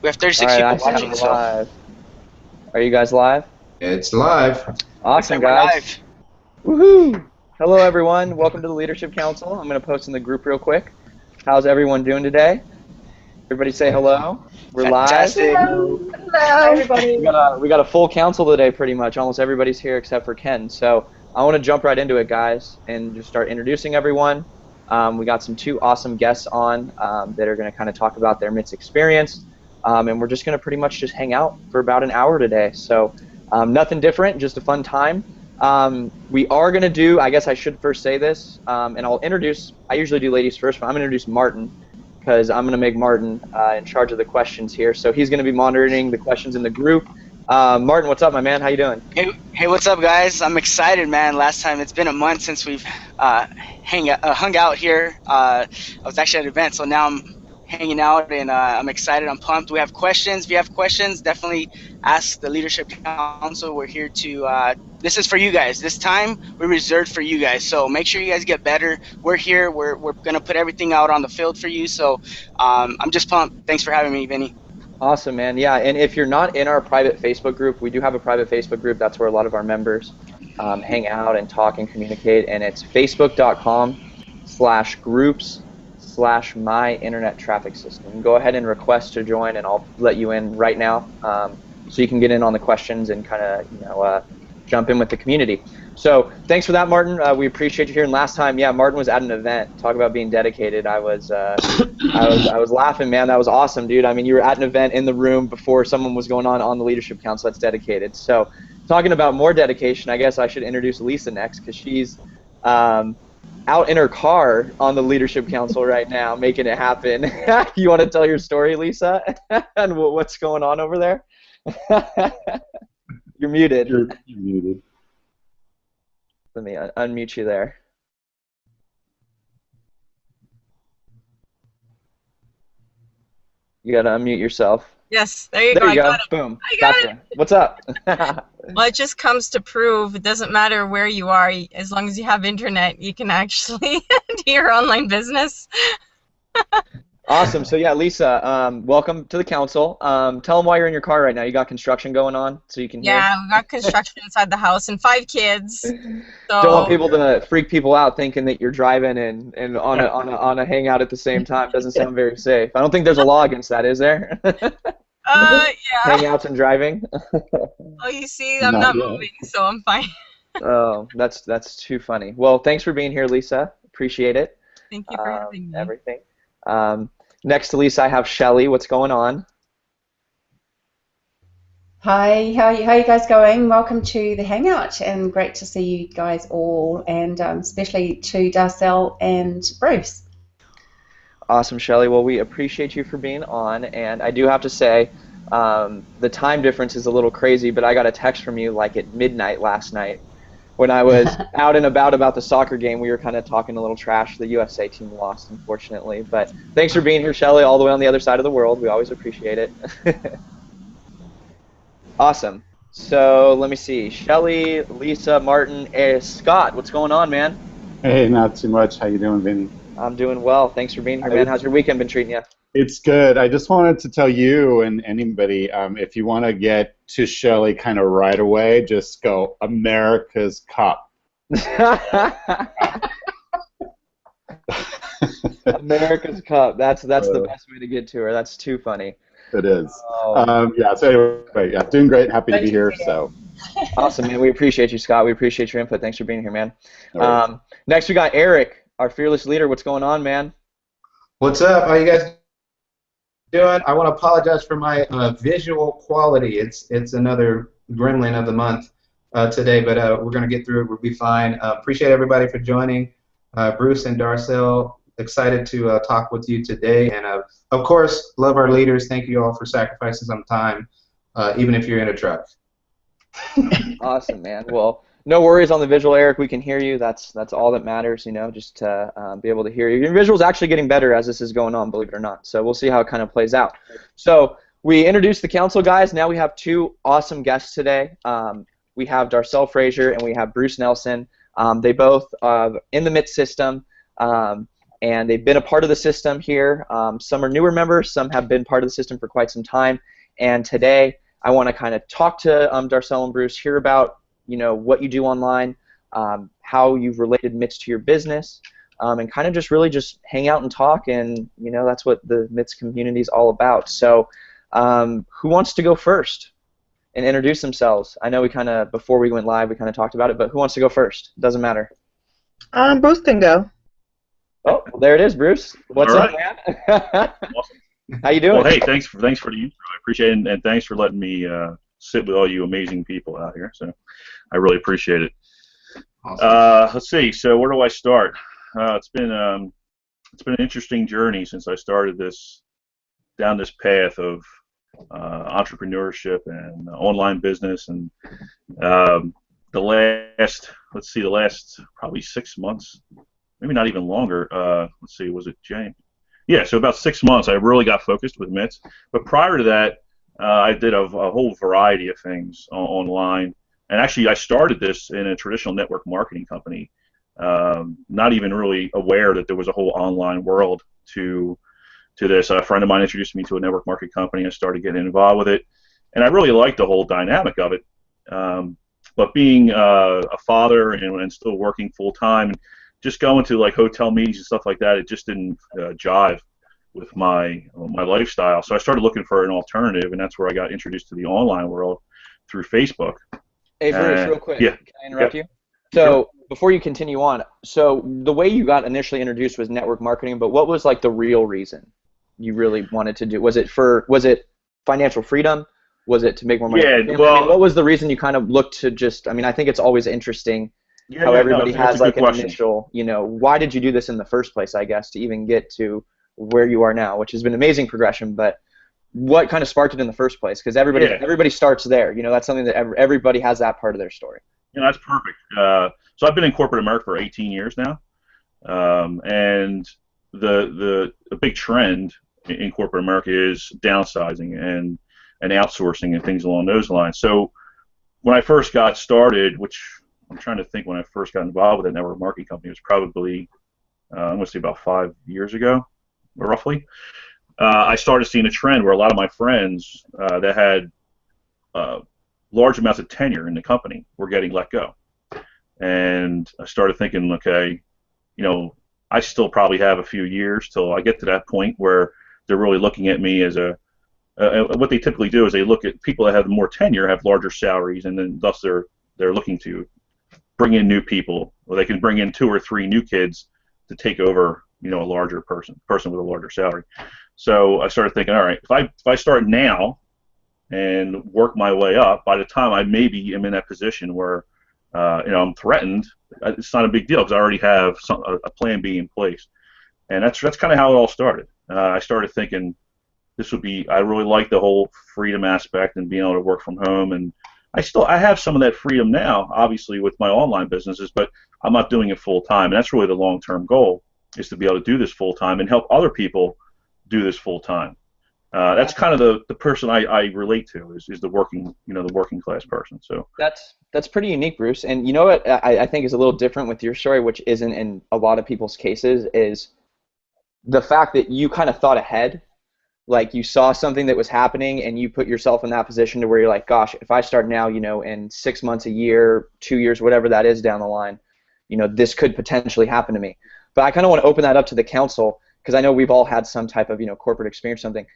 We have All 36 right, I people sound watching, so live. Are you guys live? It's live. looks Awesome, like we're guys. live. Woohoo! Hello, everyone. Welcome to the Leadership Council. I'm going to post in the group real quick. How's everyone doing today? Everybody say hello. We're live. Fantastic. Hello. Hi, everybody. We got a full council today, pretty much. Almost everybody's here except for Ken. So I want to jump right into it, guys, and just start introducing everyone. We got two awesome guests on that are going to kind of talk about their MITS experience, and we're just going to pretty much just hang out for about an hour today. So nothing different, just a fun time. We are going to do, I guess I should first say this, and I'll introduce, I usually do ladies first, but I'm going to introduce Martin, because I'm going to make Martin in charge of the questions here. So he's going to be monitoring the questions in the group. Martin, what's up, my man? How you doing? Hey, what's up, guys? I'm excited, man. Last time, it's been a month since we've hung out here. I was actually at an event, so now I'm hanging out, and I'm excited. I'm pumped. We have questions. If you have questions, definitely ask the Leadership Council. We're here to, this is for you guys. This time, we're reserved for you guys. So make sure you guys get better. We're here. We're going to put everything out on the field for you. So I'm just pumped. Thanks for having me, Vinny. Awesome, man. Yeah, and if you're not in our private Facebook group, we do have a private Facebook group. That's where a lot of our members hang out and talk and communicate, and it's facebook.com/groups/my internet traffic system. You can go ahead and request to join, and I'll let you in right now, so you can get in on the questions and kind of jump in with the community. So thanks for that, Martin. We appreciate you here. And last time, yeah, Martin was at an event. Talk about being dedicated. I was laughing, man. That was awesome, dude. I mean, you were at an event in the room before someone was going on the Leadership Council. That's dedicated. So talking about more dedication, I guess I should introduce Lisa next, because she's out in her car on the Leadership Council right now, making it happen. You want to tell your story, Lisa, and what's going on over there? You're muted. You're muted. Let me unmute you there. You gotta unmute yourself. Yes, there you There go. you I go. got it. Boom. I got Gotcha. What's up? Well, it just comes to prove it doesn't matter where you are, as long as you have internet, you can actually do your online business. Awesome. So yeah, Lisa, welcome to the council. Tell them why you're in your car right now. You got construction going on, so you can hear. Yeah, we got construction inside the house and 5 kids. So Don't want people to freak people out thinking that you're driving and on a hangout at the same time. Doesn't sound very safe. I don't think there's a law against that, is there? yeah. Hangouts and driving. Oh, you see, I'm not moving, so I'm fine. Oh, that's too funny. Well, thanks for being here, Lisa. Appreciate it. Thank you for having me. Everything. Next to Lisa, I have Shelly. What's going on? Hi, how you guys going? Welcome to the Hangout, and great to see you guys all, and especially to Darcel and Bruce. Awesome, Shelly. Well, we appreciate you for being on, and I do have to say, the time difference is a little crazy, but I got a text from you like at midnight last night. When I was out and about the soccer game, we were kind of talking a little trash. The USA team lost, unfortunately. But thanks for being here, Shelly, all the way on the other side of the world. We always appreciate it. Awesome. So let me see. Shelly, Lisa, Martin, Scott, what's going on, man? Hey, not too much. How you doing, Vinny? I'm doing well. Thanks for being here, man. How's your weekend been treating you? It's good. I just wanted to tell you and anybody, if you want to get to Shelly kind of right away, just go America's Cup. America's Cup. That's the best way to get to her. That's too funny. It is. Oh. Yeah. So anyway, yeah, doing great. Happy to be here. So. Awesome, man. We appreciate you, Scott. We appreciate your input. Thanks for being here, man. No next, we got Eric, our fearless leader. What's going on, man? What's up? How you guys doing? I want to apologize for my visual quality. It's another gremlin of the month today, but we're going to get through it. We'll be fine. Appreciate everybody for joining. Bruce and Darcel, excited to talk with you today. And, of course, love our leaders. Thank you all for sacrificing some time, even if you're in a truck. Awesome, man. Well, no worries on the visual, Eric. We can hear you. That's all that matters, just to be able to hear you. Your visual's actually getting better as this is going on, believe it or not. So we'll see how it kind of plays out. So we introduced the council, guys. Now we have 2 awesome guests today. We have Darcel Frazier and we have Bruce Nelson. They both in the MITS system. and they've been a part of the system here. Some are newer members, some have been part of the system for quite some time, and today I want to kind of talk to Darcel and Bruce, hear about what you do online, how you've related MITS to your business, and kind of just really just hang out and talk, and that's what the MITS community is all about. So who wants to go first and introduce themselves? I know we kind of, before we went live, we kind of talked about it, but who wants to go first? Doesn't matter. Bruce can go. Oh, well, there it is, Bruce. What's All up, right. man? Awesome. How you doing? Well, hey, thanks for the intro. I appreciate it, and thanks for letting me sit with all you amazing people out here. So I really appreciate it. Awesome. Let's see. So where do I start? It's been an interesting journey since I started down this path of entrepreneurship and online business, and the last probably 6 months, maybe not even longer. Let's see, was it James? Yeah, so about 6 months I really got focused with MITS. But prior to that, I did a whole variety of things online. And actually, I started this in a traditional network marketing company, not even really aware that there was a whole online world to this. A friend of mine introduced me to a network marketing company. I started getting involved with it, and I really liked the whole dynamic of it. But being a father and still working full time, and just going to like hotel meetings and stuff like that, it just didn't jive with my lifestyle. So I started looking for an alternative, and that's where I got introduced to the online world through Facebook. Hey, Bruce, real quick. Yeah. Can I interrupt Yeah. you? So Sure. before you continue on, so the way you got initially introduced was network marketing, but what was like the real reason you really wanted to do? Was it financial freedom? Was it to make more money? Yeah, well, I mean, what was the reason you kind of looked to just? I mean, I think it's always interesting how everybody has like an initial. Why did you do this in the first place? I guess to even get to where you are now, which has been amazing progression, but what kind of sparked it in the first place? Because everybody starts there. That's something that everybody has that part of their story. That's perfect. So I've been in corporate America for 18 years now, and the big trend in corporate America is downsizing and outsourcing and things along those lines. So when I first got started, which I'm trying to think when I first got involved with that network marketing company, it was probably I'm going to say about 5 years ago, roughly. I started seeing a trend where a lot of my friends that had large amounts of tenure in the company were getting let go. And I started thinking, okay, I still probably have a few years till I get to that point where they're really looking at me as what they typically do is they look at people that have more tenure, have larger salaries, and then thus they're looking to bring in new people, or they can bring in 2 or 3 new kids to take over, a larger person with a larger salary. So I started thinking, all right, if I start now and work my way up, by the time I maybe am in that position where I'm threatened, it's not a big deal because I already have a plan B in place. And that's kind of how it all started. I started thinking I really like the whole freedom aspect and being able to work from home, and I have some of that freedom now, obviously with my online businesses, but I'm not doing it full time, and that's really the long-term goal, is to be able to do this full time and help other people do this full time. That's kind of the person I relate to is the working class person. So that's pretty unique, Bruce. And you know what I think is a little different with your story, which isn't in a lot of people's cases, is the fact that you kind of thought ahead. Like you saw something that was happening and you put yourself in that position to where you're like, gosh, if I start now, in 6 months, a year, 2 years, whatever that is down the line, this could potentially happen to me. But I kind of want to open that up to the council, because I know we've all had some type of corporate experience, something.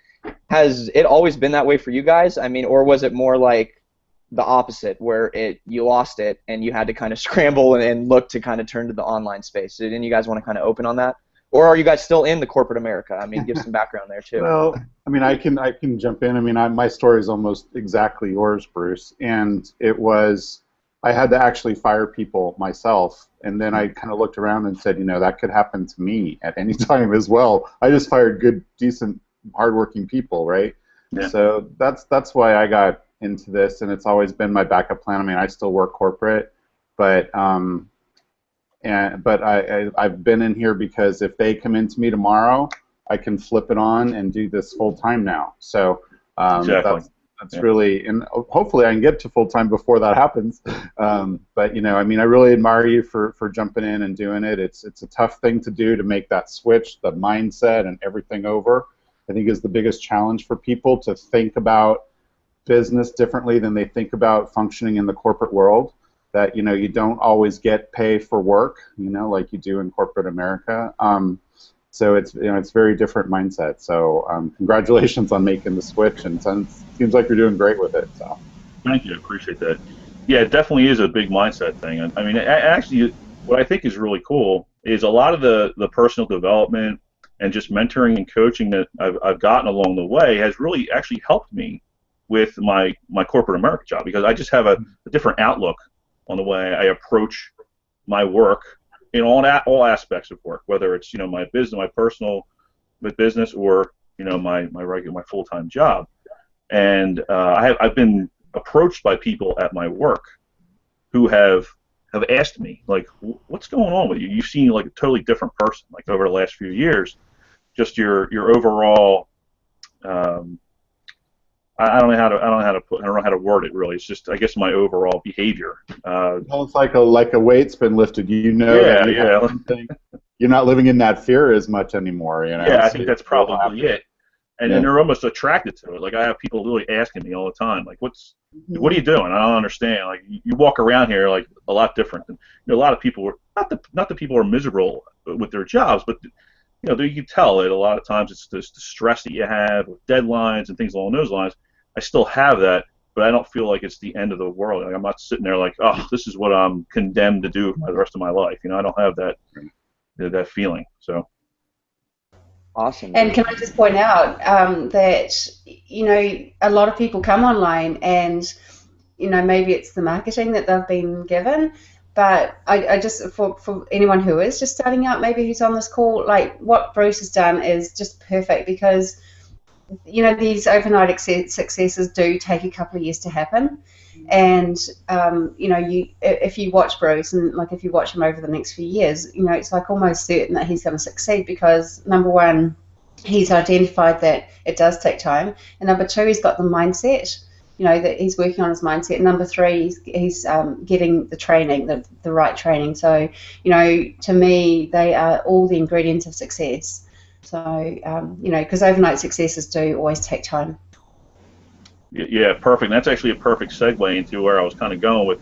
Has it always been that way for you guys? I mean, or was it more like the opposite, where you lost it and you had to kind of scramble and look to kind of turn to the online space? Didn't you guys want to kind of open on that? Or are you guys still in the corporate America? I mean, give some background there too. Well, I mean, I can jump in. I mean, my story is almost exactly yours, Bruce. And it was, I had to actually fire people myself, and then I kind of looked around and said, that could happen to me at any time as well. I just fired good, decent, hardworking people, right? Yeah. So that's why I got into this, and it's always been my backup plan. I mean, I still work corporate, but I've been in here because if they come into me tomorrow, I can flip it on and do this full time now. So exactly. That's really, and hopefully I can get to full-time before that happens. But, you know, I mean, I really admire you for jumping in and doing it. It's a tough thing to do, to make that switch, the mindset and everything over. I think is the biggest challenge for people, to think about business differently than they think about functioning in the corporate world. That, you know, you don't always get pay for work, you know, like you do in corporate America. So it's, you know, it's very different mindset. So congratulations on making the switch, and seems like you're doing great with it. So thank you, I appreciate that. Yeah, it definitely is a big mindset thing. I mean, actually, what I think is really cool is a lot of the personal development and just mentoring and coaching that I've gotten along the way has really actually helped me with my corporate America job, because I just have a different outlook on the way I approach my work in all aspects of work, whether it's, you know, my business, my personal business, or, you know, my full-time job. And I've been approached by people at my work who have asked me, like, what's going on with you? You seem like a totally different person, like, over the last few years. Just your overall, I don't know how to word it really. It's just, I guess, my overall behavior. It's like a weight's been lifted. You know, yeah, that yeah. You're not living in that fear as much anymore. You know. Yeah, I So think that's probably it. And Yeah. they're almost attracted to it. Like, I have people really asking me all the time, like, what are you doing? I don't understand. Like, you walk around here like a lot different. And, you know, a lot of people not that people are miserable with their jobs, but, you know, you can tell that a lot of times it's the stress that you have with deadlines and things along those lines. I still have that, but I don't feel like it's the end of the world. Like, I'm not sitting there like, oh, this is what I'm condemned to do for the rest of my life. You know, I don't have that feeling. So. Awesome. And can I just point out that, you know, a lot of people come online and, you know, maybe it's the marketing that they've been given, but I just, for anyone who is just starting out, maybe who's on this call, like, what Bruce has done is just perfect, because, you know, these overnight successes do take a couple of years to happen. And, you know, if you watch Bruce, and like if you watch him over the next few years, you know, it's like almost certain that he's going to succeed, because number one, he's identified that it does take time, and number two, he's got the mindset, you know, that he's working on his mindset, and number three, he's getting the training, the right training. So, you know, to me, they are all the ingredients of success. So, you know, because overnight successes do always take time. Yeah, perfect. And that's actually a perfect segue into where I was kind of going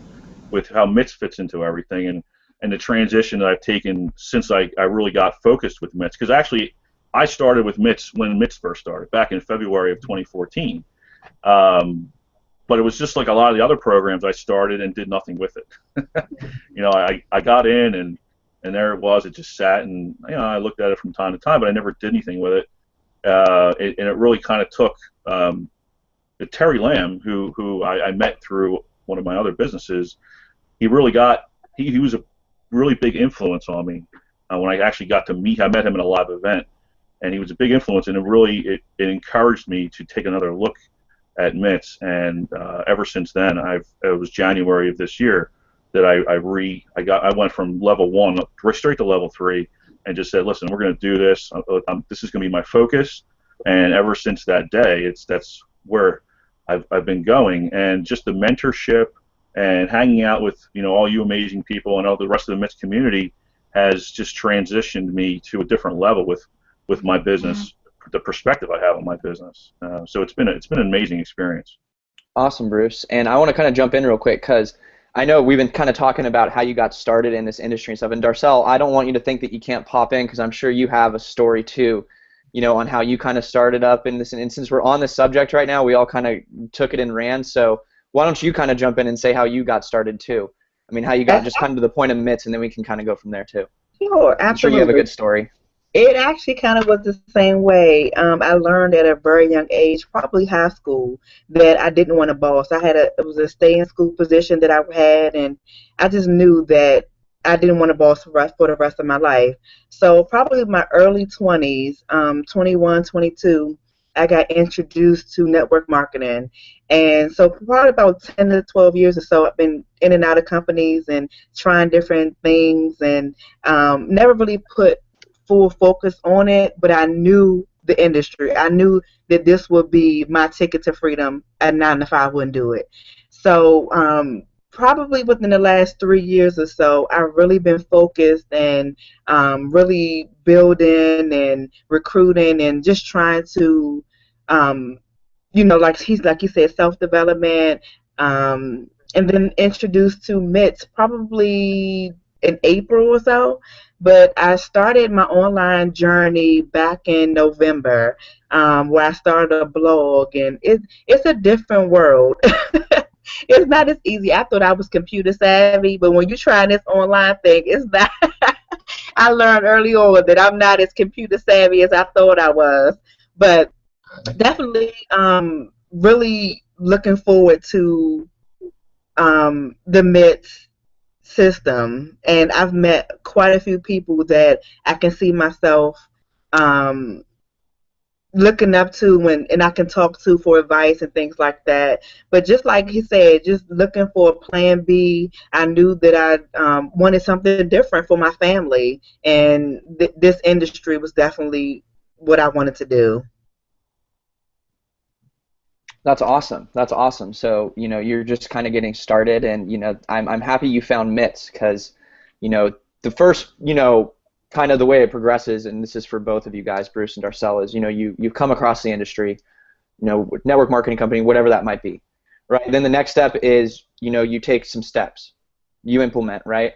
with how MITS fits into everything, and the transition that I've taken since I really got focused with MITS. Because actually, I started with MITS when MITS first started, back in February of 2014. But it was just like a lot of the other programs I started and did nothing with it. You know, I got in, and there it was. It just sat, and, you know, I looked at it from time to time, but I never did anything with it. And it really kind of took Terry Lamb, who I met through one of my other businesses. He was a really big influence on me when I actually got to meet. I met him at a live event, and he was a big influence, and it encouraged me to take another look at MITS. And ever since then, it was January of this year that I went from level 1 straight to level 3, and just said, listen, we're going to do this. This is going to be my focus. And ever since that day, that's where I've been going. And just the mentorship and hanging out with, you know, all you amazing people and all the rest of the MITS community has just transitioned me to a different level with my business, the perspective I have on my business. So it's been an amazing experience. Awesome, Bruce. And I want to kind of jump in real quick, because I know we've been kind of talking about how you got started in this industry and stuff. And Darcel, I don't want you to think that you can't pop in, because I'm sure you have a story too, you know, on how you kind of started up in this. And since we're on this subject right now, we all kind of took it and ran. So why don't you kind of jump in and say how you got started too? I mean, how you got just kind of to the point of MITS, and then we can kind of go from there too. Sure, absolutely. I'm sure you have a good story. It actually kind of was the same way. I learned at a very young age, probably high school, that I didn't want a boss. It was a stay-in-school position that I had, and I just knew that I didn't want a boss for the rest of my life. So probably my early 20s, 21, 22, I got introduced to network marketing. And so probably about 10 to 12 years or so, I've been in and out of companies and trying different things, and never really put full focus on it, but I knew the industry. I knew that this would be my ticket to freedom. At 9 to 5 wouldn't do it. So probably within the last 3 years or so, I've really been focused and really building and recruiting and just trying to, like you said, self development, and then introduced to MITS probably in April or so. But I started my online journey back in November, where I started a blog, and it's a different world. It's not as easy. I thought I was computer savvy, but when you try this online thing, it's not. I learned early on that I'm not as computer savvy as I thought I was. But definitely really looking forward to the MITS system, and I've met quite a few people that I can see myself um, looking up to and I can talk to for advice and things like that. But just like he said, just looking for a plan B, I knew that I wanted something different for my family, and this industry was definitely what I wanted to do. That's awesome. That's awesome. So, you're just kind of getting started, and, I'm happy you found MITS because, the first, kind of the way it progresses, and this is for both of you guys, Bruce and Darcel, is, you've come across the industry, network marketing company, whatever that might be, right? Then the next step is, you take some steps, you implement, right?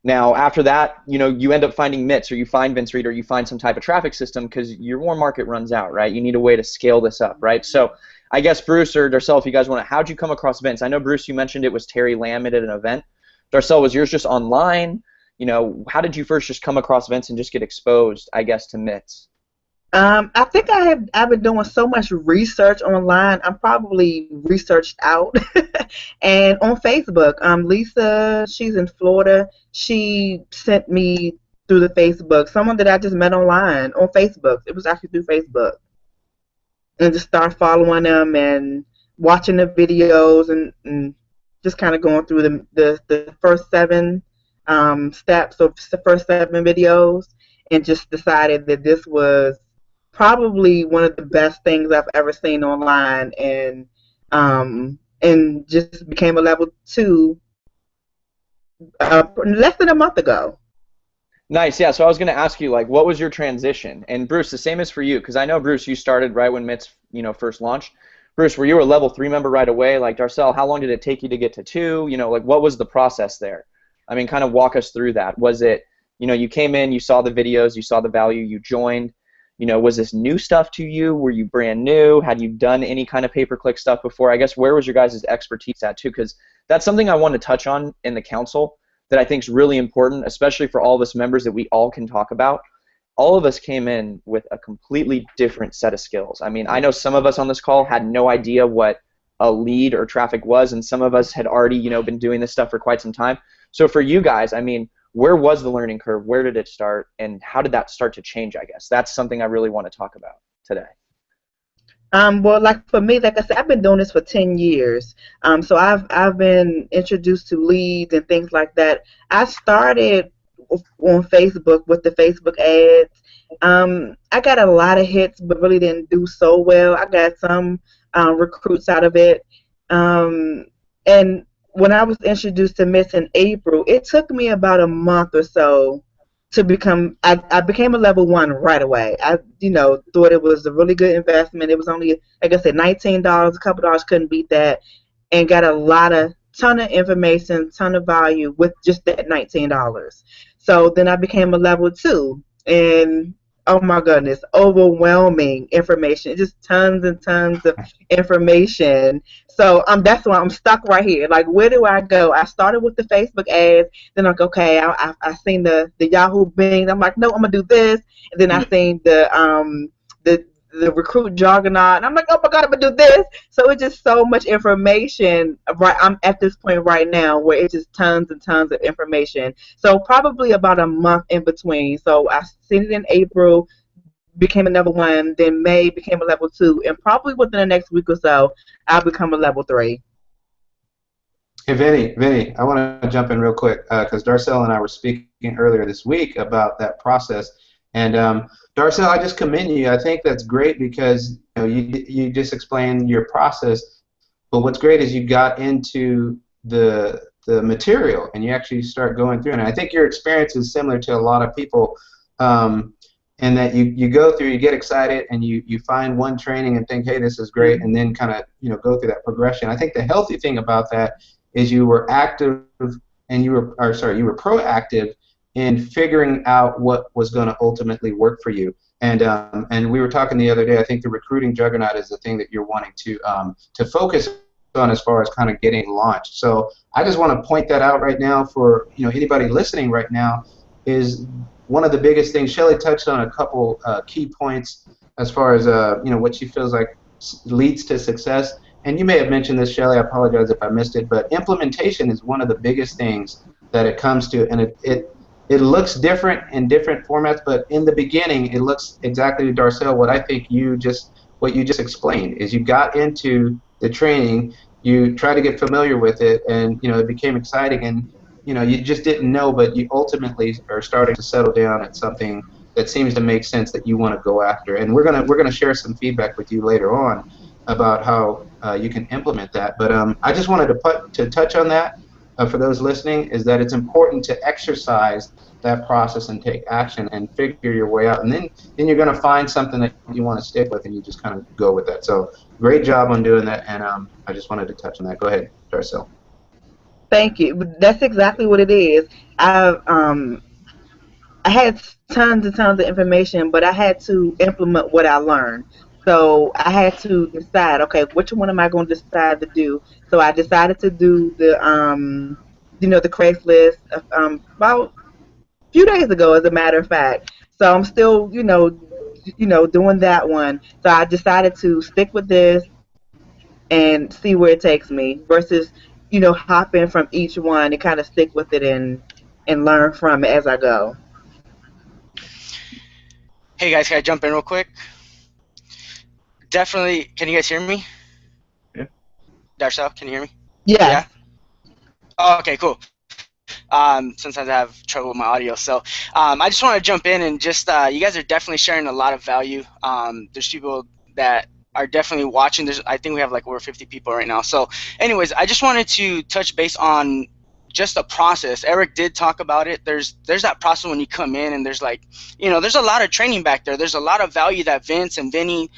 Now, after that, you end up finding MITS, or you find Vince Reed, or you find some type of traffic system because your warm market runs out, right? You need a way to scale this up, right? So I guess Bruce or Darcel, if you guys want to, how'd you come across Vince? I know, Bruce, you mentioned it was Terry Lamb at an event. Darcel, was yours just online? How did you first just come across Vince and just get exposed, I guess, to MITS? I think I've been doing so much research online. I'm probably researched out, and on Facebook, Lisa, she's in Florida. She sent me through the Facebook someone that I just met online on Facebook. It was actually through Facebook, and just start following them and watching the videos and just kind of going through the first 7 steps of the first 7 videos, and just decided that this was probably one of the best things I've ever seen online, and just became a level 2 less than a month ago. Nice, yeah. So I was going to ask you, like, what was your transition? And Bruce, the same is for you, because I know, Bruce, you started right when MITS, first launched. Bruce, were you a level 3 member right away? Like, Darcel, how long did it take you to get to 2? Like, what was the process there? I mean, kind of walk us through that. Was it, you came in, you saw the videos, you saw the value, you joined. Was this new stuff to you? Were you brand new? Had you done any kind of pay-per-click stuff before? I guess where was your guys' expertise at too? Because that's something I want to touch on in the council that I think is really important, especially for all of us members that we all can talk about. All of us came in with a completely different set of skills. I mean, I know some of us on this call had no idea what a lead or traffic was, and some of us had already, been doing this stuff for quite some time. So for you guys, I mean, where was the learning curve? Where did it start? And how did that start to change, I guess? That's something I really want to talk about today. Well, like for me, like I said, I've been doing this for 10 years. So I've been introduced to leads and things like that. I started on Facebook with the Facebook ads. I got a lot of hits, but really didn't do so well. I got some recruits out of it. And when I was introduced to MITS in April, it took me about a month or so to become. I became a level 1 right away. I thought it was a really good investment. It was only, like I said, $19. A couple dollars, couldn't beat that, and got a ton of information, ton of value with just that $19. So then I became a level 2, and oh my goodness, overwhelming information, just tons and tons of information. So that's why I'm stuck right here. Like, where do I go? I started with the Facebook ads, then I'm like, okay, I seen the Yahoo Bing. I'm like, no, I'm gonna do this. And then I seen the recruit juggernaut, and I'm like, oh my God, I'm gonna do this. So it's just so much information. Right, I'm at this point right now where it's just tons and tons of information. So probably about a month in between. So I seen it in April, became a level 1, then May became a level 2, and probably within the next week or so, I'll become a level 3. Hey, Vinny, I want to jump in real quick because Darcel and I were speaking earlier this week about that process, And Darcel, I just commend you. I think that's great because you just explained your process. But what's great is you got into the material and you actually start going through. And I think your experience is similar to a lot of people, and that you go through, you get excited, and you find one training and think, hey, this is great, and then kind of go through that progression. I think the healthy thing about that is you were active and you were proactive in figuring out what was going to ultimately work for you. And we were talking the other day. I think the recruiting juggernaut is the thing that you're wanting to focus on as far as kind of getting launched. So I just want to point that out right now for anybody listening right now. Is one of the biggest things. Shelly touched on a couple key points as far as what she feels like leads to success. And you may have mentioned this, Shelly. I apologize if I missed it, but implementation is one of the biggest things that it comes to, and it looks different in different formats, but in the beginning, it looks exactly, Darcel, what I think what you just explained is you got into the training, you try to get familiar with it, and it became exciting, and you just didn't know, but you ultimately are starting to settle down at something that seems to make sense that you want to go after. And we're gonna share some feedback with you later on about how you can implement that. But I just wanted to touch on that. For those listening, is that it's important to exercise that process and take action and figure your way out, and then you're going to find something that you want to stick with, and you just kind of go with that. So great job on doing that, and I just wanted to touch on that. Go ahead, Darcel. Thank you. That's exactly what it is. I had tons and tons of information, but I had to implement what I learned. So I had to decide, okay, which one am I going to decide to do? So I decided to do the Craigslist about a few days ago, as a matter of fact. So I'm still, doing that one. So I decided to stick with this and see where it takes me versus, hopping from each one and kind of stick with it and learn from it as I go. Hey guys, can I jump in real quick? Definitely. Can you guys hear me? Yeah. Darcel, can you hear me? Yes. Yeah. Oh, okay, cool. Sometimes I have trouble with my audio, so I just want to jump in and just you guys are definitely sharing a lot of value. There's people that are definitely watching. I think we have like over 50 people right now. So anyways, I just wanted to touch base on just the process. Eric did talk about it. There's that process when you come in, and there's there's a lot of training back there. There's a lot of value that Vince and Vinny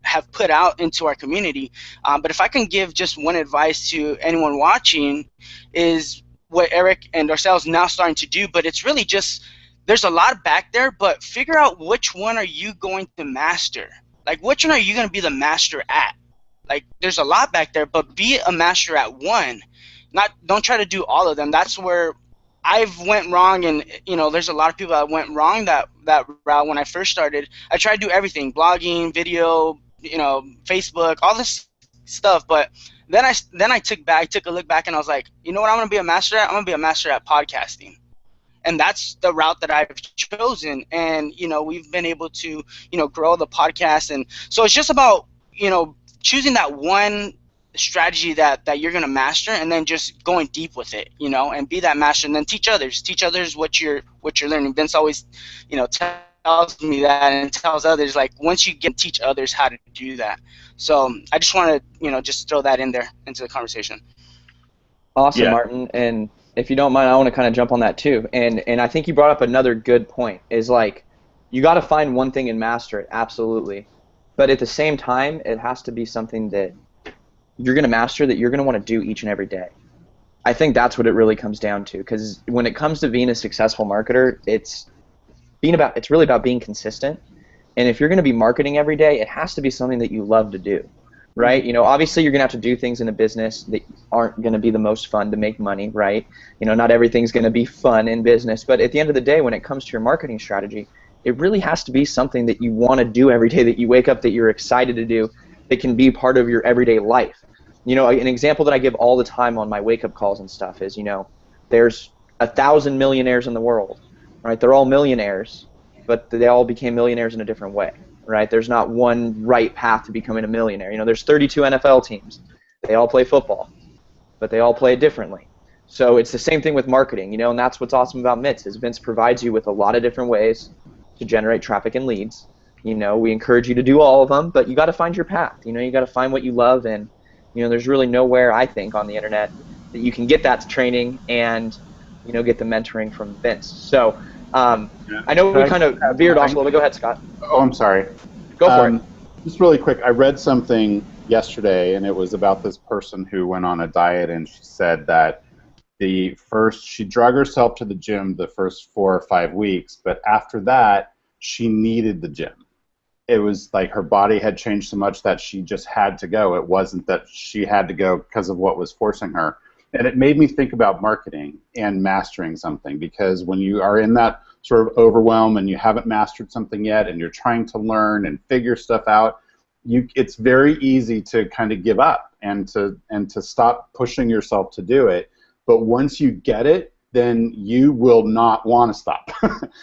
have put out into our community. But if I can give just one advice to anyone watching, is what Eric and Darcel is now starting to do. But it's really just, there's a lot back there, but figure out which one are you going to master. Like, which one are you going to be the master at? Like, there's a lot back there, but be a master at one. Don't try to do all of them. That's where I've went wrong, and there's a lot of people that went wrong that route when I first started. I tried to do everything: blogging, video, Facebook, all this stuff. But then I took a look back, and I was like, you know what I'm gonna be a master at? I'm gonna be a master at podcasting. And that's the route that I've chosen. And we've been able to grow the podcast. And so it's just about choosing that one strategy that you're gonna master, and then just going deep with it, and be that master, and then teach others what you're learning. Vince always tells me that, and tells others, like, once you get teach others how to do that. So I just want to just throw that in there into the conversation. Awesome, Yeah. Martin. And if you don't mind, I want to kind of jump on that too. And I think you brought up another good point, is like, you got to find one thing and master it, absolutely. But at the same time, it has to be something that you're going to master, that you're going to want to do each and every day. I think that's what it really comes down to, because when it comes to being a successful marketer, it's really about being consistent. And if you're going to be marketing every day, it has to be something that you love to do, right? Obviously you're going to have to do things in a business that aren't going to be the most fun to make money, right? Not everything's going to be fun in business, but at the end of the day, when it comes to your marketing strategy, it really has to be something that you want to do every day, that you wake up, that you're excited to do, that can be part of your everyday life. An example that I give all the time on my wake-up calls and stuff is, there's 1,000 millionaires in the world, right? They're all millionaires, but they all became millionaires in a different way, right? There's not one right path to becoming a millionaire. There's 32 NFL teams. They all play football, but they all play it differently. So it's the same thing with marketing, and that's what's awesome about MITS, is Vince provides you with a lot of different ways to generate traffic and leads. You know, we encourage you to do all of them, but you got to find your path. You know, you got to find what you love, and you know, there's really nowhere, I think, on the internet that you can get that training and, you know, get the mentoring from Vince. So I know we kind of veered off a little bit. Go ahead, Scott. Oh, I'm sorry. Go for it. Just really quick, I read something yesterday, and it was about this person who went on a diet, and she said that she drug herself to the gym the first 4 or 5 weeks, but after that, she needed the gym. It was like her body had changed so much that she just had to go. It wasn't that she had to go because of what was forcing her. And it made me think about marketing and mastering something, because when you are in that sort of overwhelm and you haven't mastered something yet and you're trying to learn and figure stuff out, it's very easy to kind of give up and to stop pushing yourself to do it. But once you get it, then you will not want to stop.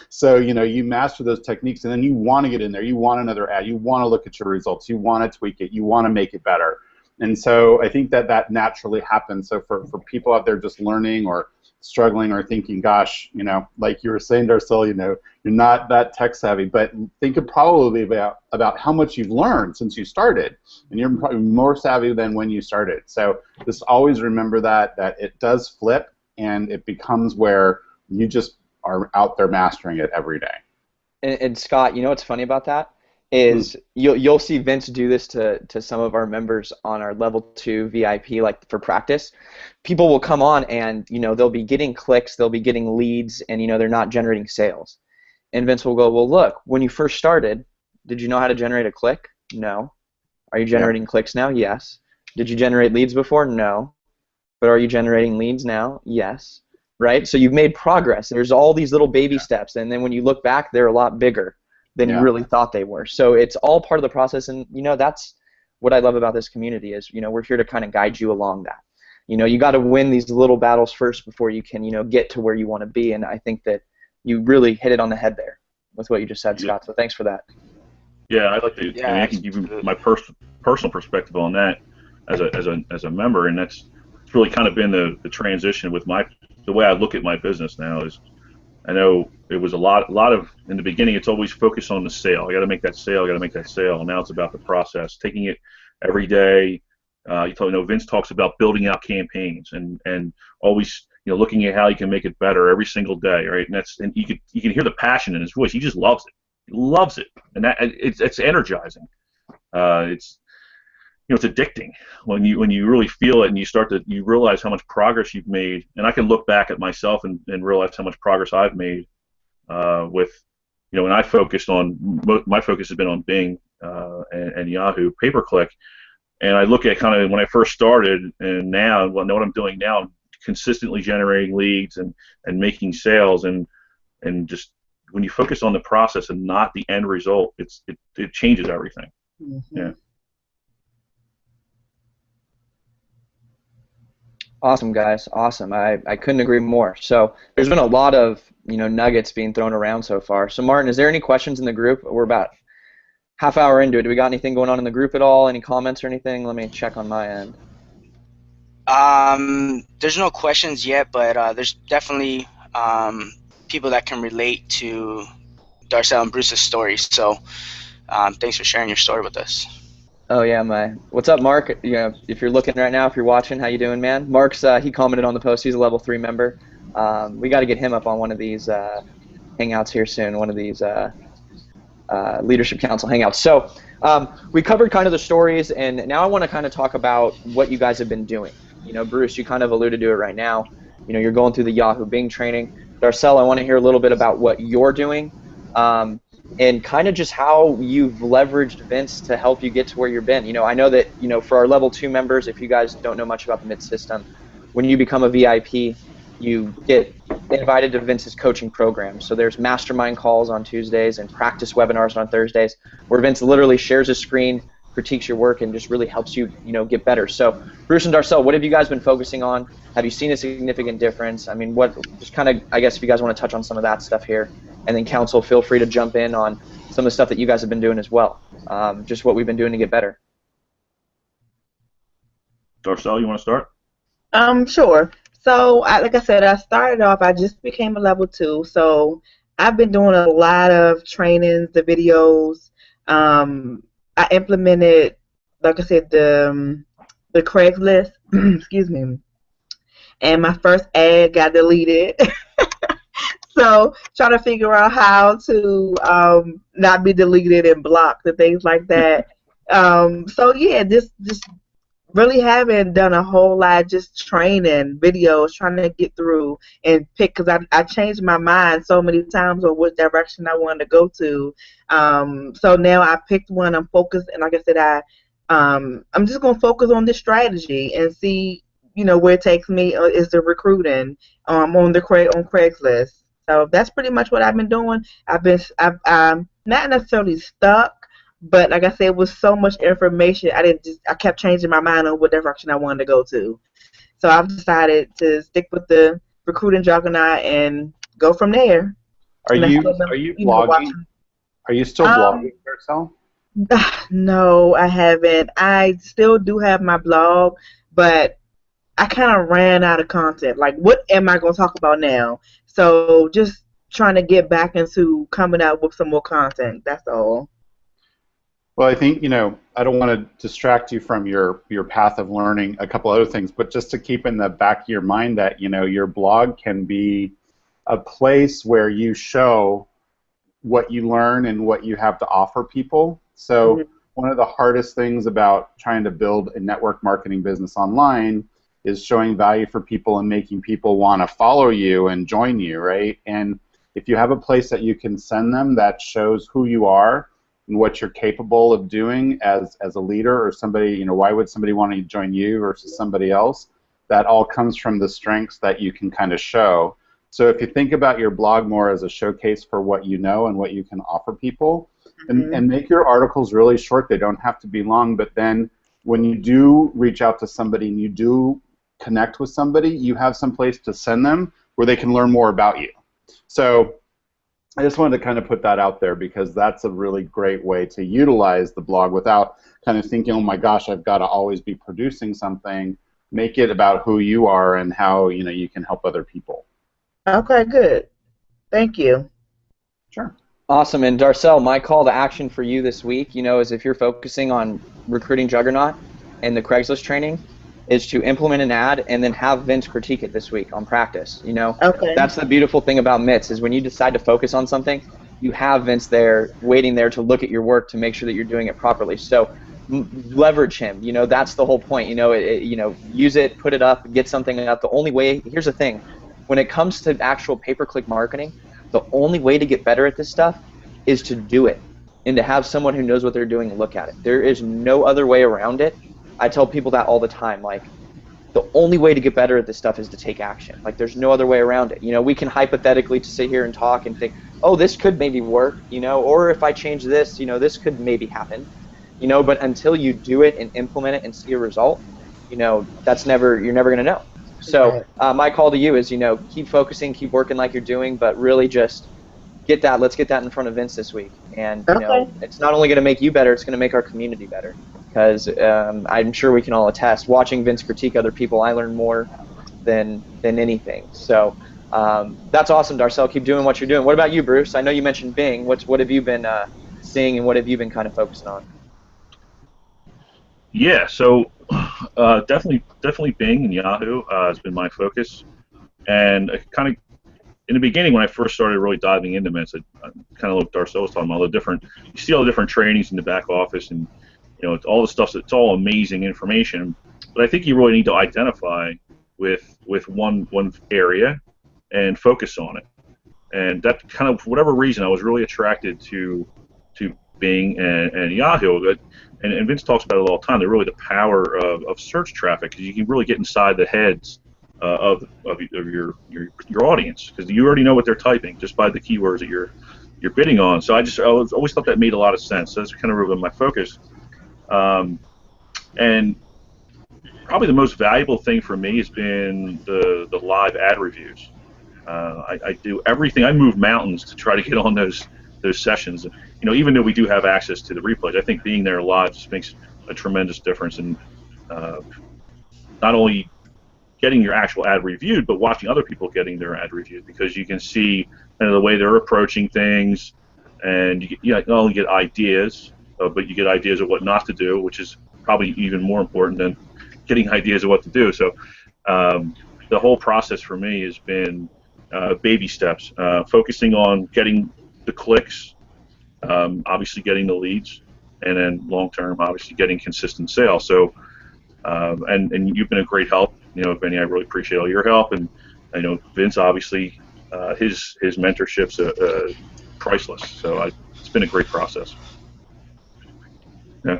So, you know, you master those techniques, and then you want to get in there. You want another ad. You want to look at your results. You want to tweak it. You want to make it better. And so I think that naturally happens. So for people out there just learning or struggling or thinking, gosh, you know, like you were saying, Darcel, you know, you're not that tech savvy, but think probably about how much you've learned since you started, and you're probably more savvy than when you started. So just always remember that it does flip, and it becomes where you just are out there mastering it every day. And Scott, you know what's funny about that is you'll see Vince do this to some of our members on our level 2 VIP, like for practice. People will come on and, you know, they'll be getting clicks, they'll be getting leads, and, you know, they're not generating sales. And Vince will go, well, look, when you first started, did you know how to generate a click? No. Are you generating clicks now? Yes. Did you generate leads before? No. But are you generating leads now? Yes. Right? So you've made progress. There's all these little baby steps, and then when you look back, they're a lot bigger than you really thought they were. So it's all part of the process, and, you know, that's what I love about this community is, you know, we're here to kind of guide you along that. You know, you got to win these little battles first before you can, you know, get to where you want to be, and I think that you really hit it on the head there with what you just said, Scott, so thanks for that. Yeah, I'd like to, I mean, I can give you my personal perspective on that as a member, and it's really kind of been the transition with the way I look at my business now is, I know it was a lot of, in the beginning, it's always focused on the sale. I got to make that sale, I got to make that sale. Now it's about the process, taking it every day. You know, Vince talks about building out campaigns and always, you know, looking at how you can make it better every single day, right? And you can hear the passion in his voice. He just loves it. He loves it, and it's energizing. It's, you know, it's addicting when you really feel it, and you realize how much progress you've made. And I can look back at myself and realize how much progress I've made with, you know, when I focused on, my focus has been on Bing and Yahoo pay-per-click, and I look at kind of when I first started and now, well, know what I'm doing now, I'm consistently generating leads and making sales, and just when you focus on the process and not the end result, it changes everything. Mm-hmm. Yeah. Awesome, guys. Awesome. I couldn't agree more. So there's been a lot of, you know, nuggets being thrown around so far. So Martin, is there any questions in the group? We're about half hour into it. Do we got anything going on in the group at all? Any comments or anything? Let me check on my end. There's no questions yet, but there's definitely people that can relate to Darcel and Bruce's story. So thanks for sharing your story with us. Oh yeah, what's up, Mark? You know, if you're looking right now, if you're watching, how you doing, man? Mark's he commented on the post. He's a level 3 member. We got to get him up on one of these hangouts here soon. One of these leadership council hangouts. So we covered kind of the stories, and now I want to kind of talk about what you guys have been doing. You know, Bruce, you kind of alluded to it right now. You know, you're going through the Yahoo Bing training. Darcel, I want to hear a little bit about what you're doing. And kind of just how you've leveraged Vince to help you get to where you've been. You know, I know that, you know, for our level 2 members, if you guys don't know much about the MITS system, when you become a VIP, you get invited to Vince's coaching program. So there's mastermind calls on Tuesdays and practice webinars on Thursdays, where Vince literally shares his screen, critiques your work, and just really helps you, you know, get better. So Bruce and Darcel, what have you guys been focusing on? Have you seen a significant difference? I mean, just kind of, I guess if you guys want to touch on some of that stuff here. And then council, feel free to jump in on some of the stuff that you guys have been doing as well. Just what we've been doing to get better. Darcel, you want to start? Sure. So, like I said, I started off, I just became a level 2, so I've been doing a lot of trainings, the videos. I implemented, like I said, the Craigslist. Excuse me. And my first ad got deleted. So trying to figure out how to not be deleted and blocked and things like that. So yeah, just really haven't done a whole lot, just training videos, trying to get through and pick, because I changed my mind so many times on which direction I wanted to go to. So now I picked one, I'm focused, and like I said, I'm just gonna focus on this strategy and see, where it takes me. Is the recruiting on on Craigslist. So that's pretty much what I've been doing. I'm not necessarily stuck, but like I said, with so much information, I kept changing my mind on what direction I wanted to go to. So I've decided to stick with the recruiting juggernaut and go from there. Are And I you still been, are you blogging? watching. Are you still blogging, Marcel? No, I haven't. I still do have my blog, but I kind of ran out of content. Like, what am I going to talk about now? So just trying to get back into coming out with some more content. That's all. Well, I think, I don't want to distract you from your path of learning a couple other things, but just to keep in the back of your mind that, your blog can be a place where you show what you learn and what you have to offer people. So one of the hardest things about trying to build a network marketing business online is showing value for people and making people want to follow you and join you, right? And if you have a place that you can send them that shows who you are and what you're capable of doing as a leader or somebody, why would somebody want to join you versus somebody else? That all comes from the strengths that you can kind of show. So if you think about your blog more as a showcase for what you know and what you can offer people, and make your articles really short. They don't have to be long, but then when you do reach out to somebody and you do connect with somebody, you have some place to send them where they can learn more about you. So I just wanted to kind of put that out there because that's a really great way to utilize the blog without kind of thinking, oh my gosh, I've got to always be producing something. Make it about who you are and how you can help other people. Okay, good. Thank you. Sure. Awesome. And Darcel, my call to action for you this week, is if you're focusing on recruiting Juggernaut and the Craigslist training, is to implement an ad and then have Vince critique it this week on practice. Okay. That's the beautiful thing about MITS is when you decide to focus on something, you have Vince there waiting there to look at your work to make sure that you're doing it properly. So leverage him. That's the whole point. Use it, put it up, get something up. The only way. Here's the thing. When it comes to actual pay-per-click marketing, the only way to get better at this stuff is to do it and to have someone who knows what they're doing look at it. There is no other way around it. I tell people that all the time. Like, the only way to get better at this stuff is to take action. Like, there's no other way around it. We can hypothetically to sit here and talk and think, oh, this could maybe work, or if I change this, this could maybe happen, but until you do it and implement it and see a result, you're never going to know. So my call to you is, keep focusing, keep working like you're doing, but really just let's get that in front of Vince this week. And, it's not only going to make you better, it's going to make our community better. Because I'm sure we can all attest, watching Vince critique other people, I learn more than anything. So that's awesome, Darcel. Keep doing what you're doing. What about you, Bruce? I know you mentioned Bing. What have you been seeing and what have you been kind of focusing on? Yeah, so definitely Bing and Yahoo has been my focus. And kind of in the beginning when I first started really diving into MITS, I kind of like Darcel was talking about, you see all the different trainings in the back office and it's all the stuff. It's all amazing information, but I think you really need to identify with one area and focus on it. And that kind of, for whatever reason, I was really attracted to Bing and Yahoo. And Vince talks about it all the time. They're really the power of search traffic, because you can really get inside the heads of your audience, because you already know what they're typing just by the keywords that you're bidding on. So I always thought that made a lot of sense. So that's kind of really my focus. And probably the most valuable thing for me has been the live ad reviews. I do everything. I move mountains to try to get on those sessions. Even though we do have access to the replays, I think being there live just makes a tremendous difference in not only getting your actual ad reviewed, but watching other people getting their ad reviewed, because you can see kind of the way they're approaching things, and you not only get ideas, but you get ideas of what not to do, which is probably even more important than getting ideas of what to do. So the whole process for me has been baby steps, focusing on getting the clicks, obviously getting the leads, and then long term, obviously getting consistent sales. So, and you've been a great help, Benny. I really appreciate all your help, and I know Vince, obviously, his mentorship's priceless. So it's been a great process. Yeah.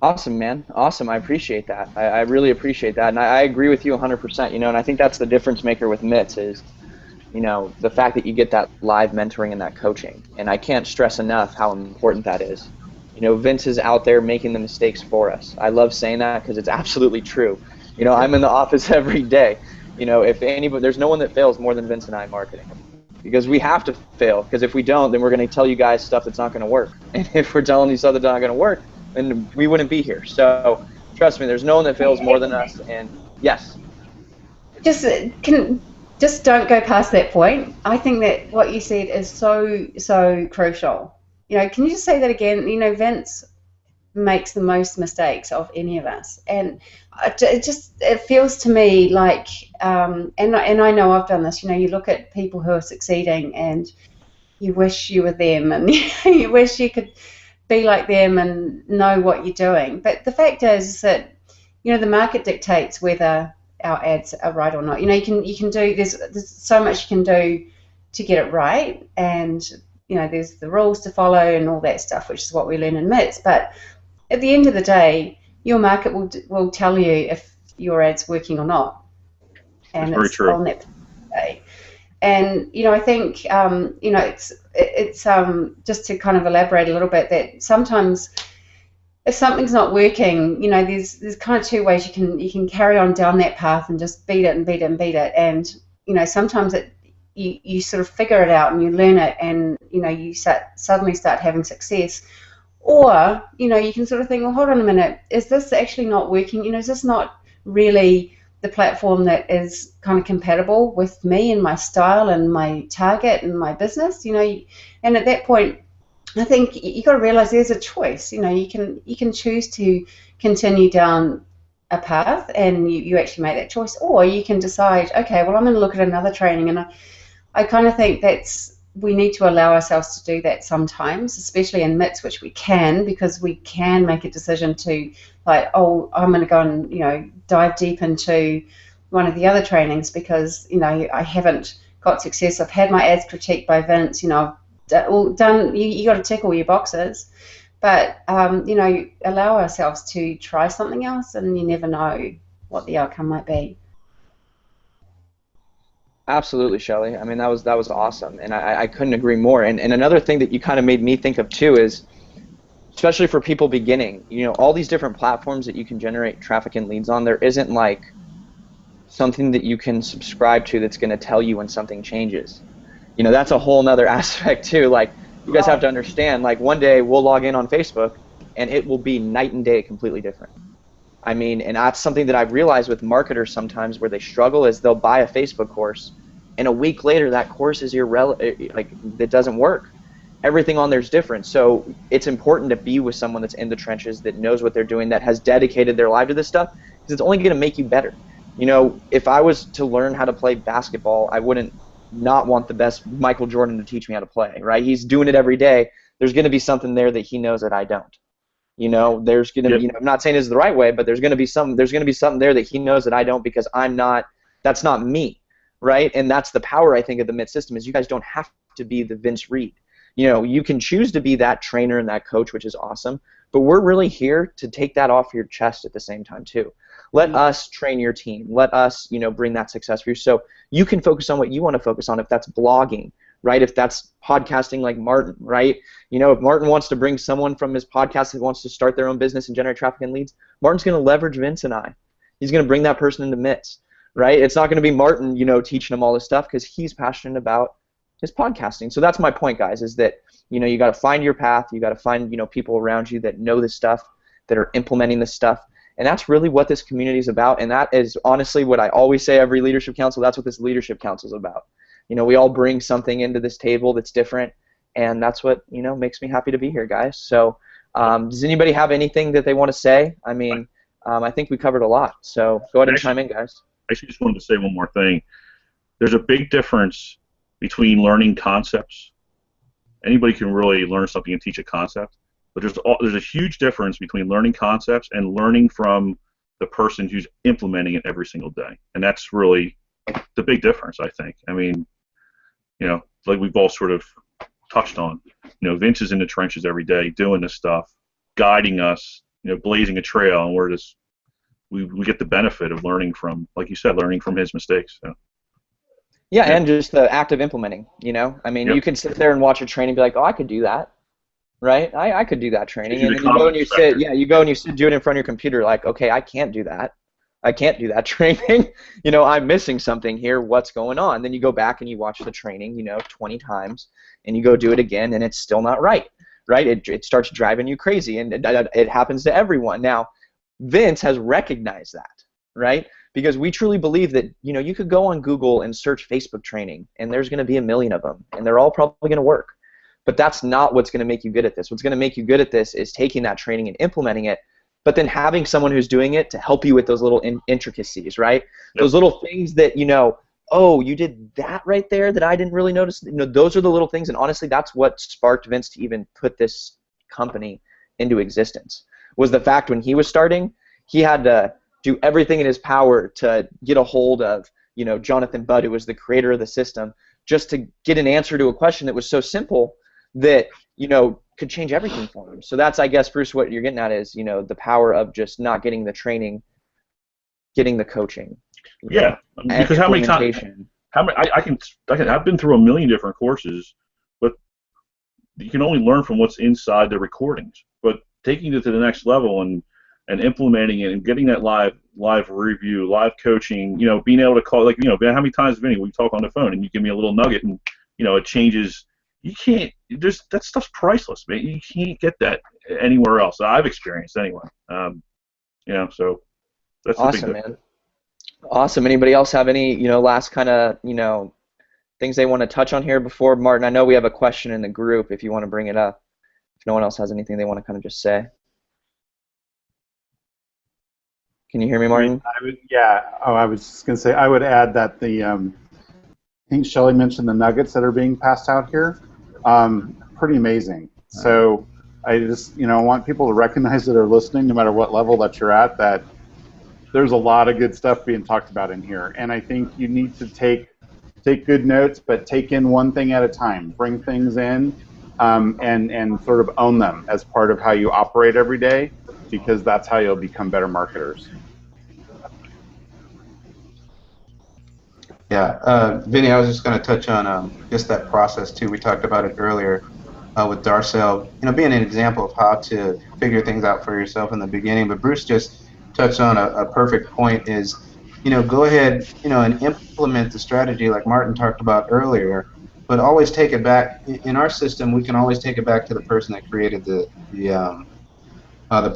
Awesome, man. Awesome. I appreciate that. I really appreciate that, and I agree with you 100%. And I think that's the difference maker with MITS is, the fact that you get that live mentoring and that coaching. And I can't stress enough how important that is. Vince is out there making the mistakes for us. I love saying that because it's absolutely true. I'm in the office every day. If anybody, there's no one that fails more than Vince and I in marketing. Because we have to fail. Because if we don't, then we're going to tell you guys stuff that's not going to work. And if we're telling you stuff that's not going to work, then we wouldn't be here. So trust me, there's no one that fails more than us. And yes. Just don't go past that point. I think that what you said is so crucial. Can you just say that again? Vince makes the most mistakes of any of us, and it feels to me like, and I know I've done this. You look at people who are succeeding, and you wish you were them, and you wish you could be like them and know what you're doing. But the fact is that the market dictates whether our ads are right or not. You can do there's so much you can do to get it right, and there's the rules to follow and all that stuff, which is what we learn in MITS. But at the end of the day, your market will tell you if your ad's working or not, and That's it's very true. on that day. And I think it's just to kind of elaborate a little bit, that sometimes if something's not working, there's kind of two ways you can carry on down that path and just beat it and beat it and beat it, and sometimes you sort of figure it out and you learn it, and you suddenly start having success. Or you can sort of think, well, hold on a minute, is this actually not working? Is this not really the platform that is kind of compatible with me and my style and my target and my business? And at that point, I think you got to realize there's a choice. You can choose to continue down a path, and you actually make that choice, or you can decide, okay, well, I'm going to look at another training. And I kind of think we need to allow ourselves to do that sometimes, especially in MITS, which we can, because we can make a decision to, like, oh, I'm going to go and dive deep into one of the other trainings because I haven't got success. I've had my ads critiqued by Vince. I've done. You got to tick all your boxes, but allow ourselves to try something else, and you never know what the outcome might be. Absolutely, Shelley. I mean, that was awesome, and I couldn't agree more. And another thing that you kind of made me think of too is, especially for people beginning, all these different platforms that you can generate traffic and leads on, there isn't like something that you can subscribe to that's going to tell you when something changes. That's a whole nother aspect too. Like, you guys have to understand, like, one day we'll log in on Facebook and it will be night and day completely different. I mean, and that's something that I've realized with marketers sometimes where they struggle is they'll buy a Facebook course and a week later that course is irrelevant, like, it doesn't work. Everything on there is different. So it's important to be with someone that's in the trenches, that knows what they're doing, that has dedicated their life to this stuff, because it's only going to make you better. If I was to learn how to play basketball, I wouldn't not want the best Michael Jordan to teach me how to play, right? He's doing it every day. There's going to be something there that he knows that I don't. There's going to be, I'm not saying it's the right way, but there's going to be something there that he knows that I don't, because that's not me, right? And that's the power, I think, of the MITS system, is you guys don't have to be the Vince Reed. You can choose to be that trainer and that coach, which is awesome, but we're really here to take that off your chest at the same time too. Let us train your team. Let us, bring that success for you, so you can focus on what you want to focus on. If that's blogging, right? If that's podcasting like Martin, right? If Martin wants to bring someone from his podcast that wants to start their own business and generate traffic and leads, Martin's going to leverage Vince and I. He's going to bring that person into MITS, right? It's not going to be Martin, teaching him all this stuff, because he's passionate about his podcasting. So that's my point, guys, is that, you got to find your path. You got to find, people around you that know this stuff, that are implementing this stuff, And that's really what this community is about, and that is honestly what I always say every leadership council. That's what this leadership council is about. You know, we all bring something into this table that's different, and that's what, you know, makes me happy to be here, guys. So does anybody have anything that they want to say? I mean, I think we covered a lot, so go ahead and chime in, guys. I actually just wanted to say one more thing. There's a big difference between learning concepts. Anybody can really learn something and teach a concept, but there's a huge difference between learning concepts and learning from the person who's implementing it every single day. And that's really the big difference, I think. I mean, you know, like we've all sort of touched on, you know, Vince is in the trenches every day doing this stuff, guiding us, you know, blazing a trail, and we get the benefit of learning from, like you said, learning from his mistakes. So. Yeah, and just the act of implementing, you know? I mean, you can sit there and watch a training and be like, oh, I could do that, right? I could do that training. And then you go and you sit, do it in front of your computer like, okay, I can't do that. I can't do that training. You know, I'm missing something here. What's going on? Then you go back and you watch the training, you know, 20 times, and you go do it again, and it's still not right, right? It starts driving you crazy, and it happens to everyone. Now, Vince has recognized that, right? Because we truly believe that, you know, you could go on Google and search Facebook training, and there's going to be a million of them, and they're all probably going to work. But that's not what's going to make you good at this. What's going to make you good at this is taking that training and implementing it, but then having someone who's doing it to help you with those little intricacies, right? Yep. Those little things that, you know, oh, you did that right there that I didn't really notice. You know, those are the little things, and honestly, that's what sparked Vince to even put this company into existence, was the fact when he was starting, he had to do everything in his power to get a hold of, you know, Jonathan Budd, who was the creator of the system, just to get an answer to a question that was so simple that, you know, could change everything for him. So that's, I guess, Bruce, what you're getting at is, you know, the power of just not getting the training, getting the coaching. Yeah, because how many times? I've been through a million different courses, but you can only learn from what's inside the recordings. But taking it to the next level and implementing it and getting that live review, live coaching, you know, being able to call, like, you know, how many times, Vinny, we talk on the phone and you give me a little nugget and, you know, it changes. You can't, that stuff's priceless, man. You can't get that anywhere else. I've experienced anyway. You know, so that's awesome, man. Awesome. Anybody else have any, you know, last kind of, you know, things they want to touch on here before Martin? I know we have a question in the group if you want to bring it up. If no one else has anything they want to kind of just say. Can you hear me, Martin? I was just going to say, I would add that I think Shelley mentioned the nuggets that are being passed out here. Pretty amazing. So I just, you know, want people to recognize that are listening, no matter what level that you're at, that there's a lot of good stuff being talked about in here. And I think you need to take good notes, but take in one thing at a time. Bring things in and sort of own them as part of how you operate every day, because that's how you'll become better marketers. Yeah, Vinny, I was just going to touch on just that process too. We talked about it earlier with Darcel, you know, being an example of how to figure things out for yourself in the beginning. But Bruce just touched on a perfect point is, you know, go ahead, you know, and implement the strategy like Martin talked about earlier, but always take it back. In our system, we can always take it back to the person that created the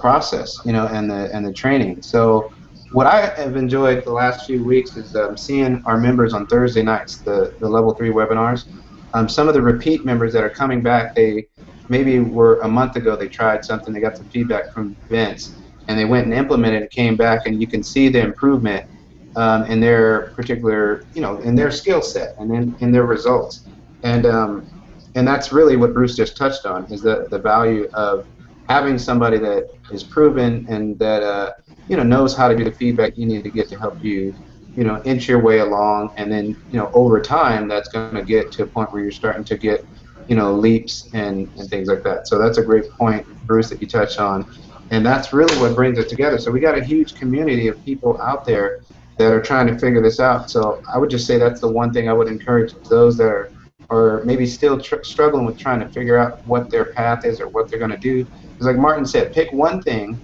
process, you know, and the training. So what I have enjoyed the last few weeks is seeing our members on Thursday nights, the level 3 webinars. Some of the repeat members that are coming back, they maybe were a month ago, they tried something, they got some feedback from Vince, and they went and implemented it, came back, and you can see the improvement in their particular, you know, in their skill set and in their results. And that's really what Bruce just touched on, is the value of having somebody that is proven and that you know, knows how to do the feedback you need to get to help you, you know, inch your way along, and then, you know, over time that's going to get to a point where you're starting to get, you know, leaps and things like that. So that's a great point, Bruce, that you touched on, and that's really what brings it together. So we got a huge community of people out there that are trying to figure this out. So I would just say that's the one thing I would encourage those that are maybe still struggling with trying to figure out what their path is or what they're going to do. Because like Martin said, pick one thing,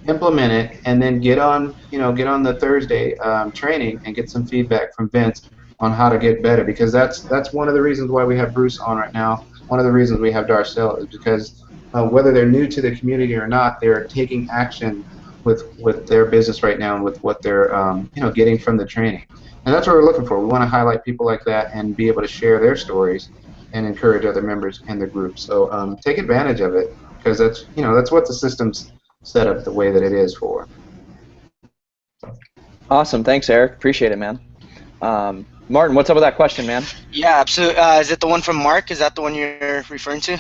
implement it, and then get on the Thursday training and get some feedback from Vince on how to get better. Because that's one of the reasons why we have Bruce on right now. One of the reasons we have Darcel is because whether they're new to the community or not, they're taking action with their business right now and with what they're getting from the training. And that's what we're looking for. We want to highlight people like that and be able to share their stories and encourage other members in the group. So take advantage of it, because that's what the system's set up the way that it is for. Awesome. Thanks, Eric. Appreciate it, man. Martin, what's up with that question, man? Yeah, absolutely. Is it the one from Mark? Is that the one you're referring to?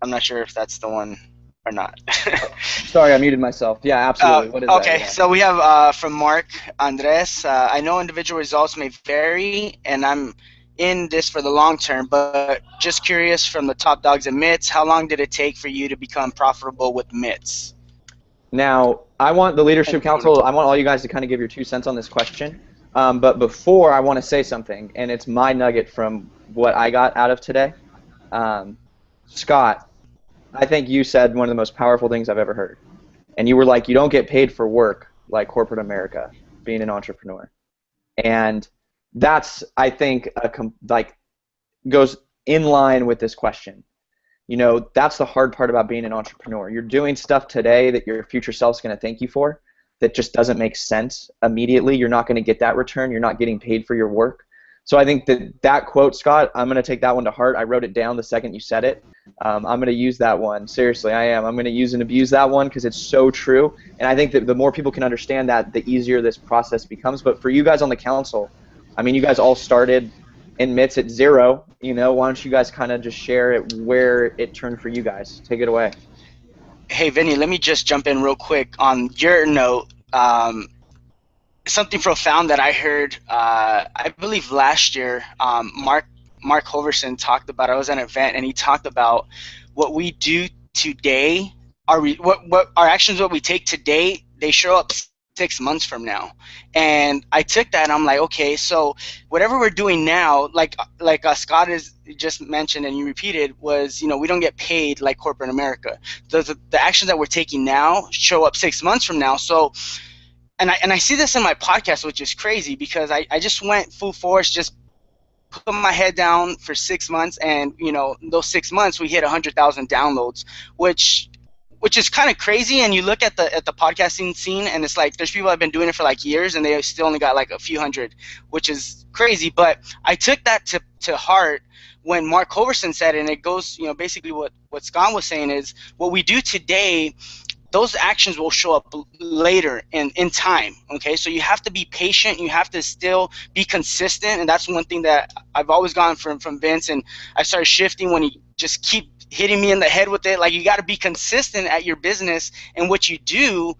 I'm not sure if that's the one or not. Sorry, I muted myself. Yeah, absolutely. What is that? Okay, Yeah. so we have from Mark Andres. I know individual results may vary, and I'm in this for the long term, but just curious from the top dogs at MITS, how long did it take for you to become profitable with MITS? Now, I want the Leadership Council, I want all you guys to kind of give your 2 cents on this question. But before, I want to say something, and it's my nugget from what I got out of today. Scott, I think you said one of the most powerful things I've ever heard. And you were like, you don't get paid for work like corporate America, being an entrepreneur. And that's, I think, goes in line with this question. That's the hard part about being an entrepreneur. You're doing stuff today that your future self's going to thank you for that just doesn't make sense immediately. You're not going to get that return. You're not getting paid for your work. So I think that quote, Scott, I'm going to take that one to heart. I wrote it down the second you said it. I'm going to use that one. Seriously, I am. I'm going to use and abuse that one because it's so true. And I think that the more people can understand that, the easier this process becomes. But for you guys on the council, I mean, you guys all started in MITS at 0. Why don't you guys kind of just share it where it turned for you guys? Take it away. Hey, Vinny, let me just jump in real quick on your note. Something profound that I heard, I believe last year, Mark Hoverson talked about. I was at an event, and he talked about what we do today, what our actions, what we take today, they show up 6 months from now. And I took that, and I'm like, okay, so whatever we're doing now, like Scott has just mentioned and you repeated, was we don't get paid like corporate America. The actions that we're taking now show up 6 months from now. So. And I see this in my podcast, which is crazy because I just went full force, just put my head down for 6 months, and those 6 months we hit 100,000 downloads, which is kind of crazy. And you look at the podcasting scene, and it's like there's people that have been doing it for like years, and they still only got like a few hundred, which is crazy. But I took that to heart when Mark Hoverson said it, and it goes, basically what Scott was saying is what we do today. Those actions will show up later in time, okay? So you have to be patient. You have to still be consistent, and that's one thing that I've always gotten from Vince, and I started shifting when he just keep hitting me in the head with it. Like, you got to be consistent at your business and what you do,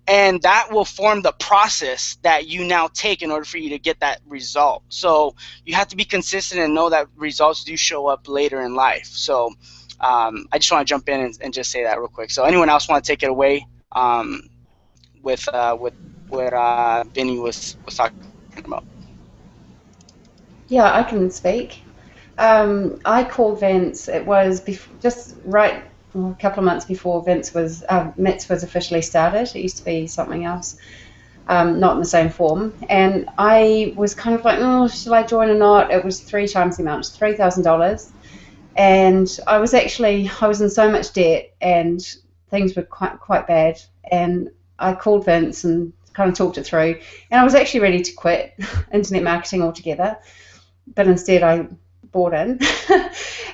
and that will form the process that you now take in order for you to get that result. So you have to be consistent and know that results do show up later in life. So I just want to jump in and just say that real quick. So anyone else want to take it away with what Vinny was talking about? Yeah, I can speak. I called Vince. It was just right a couple of months before MITS was officially started. It used to be something else, not in the same form. And I was kind of like, oh, should I join or not? It was 3 times the amount, $3,000. And I was in so much debt, and things were quite bad. And I called Vince and kind of talked it through. And I was actually ready to quit internet marketing altogether, but instead I bought in.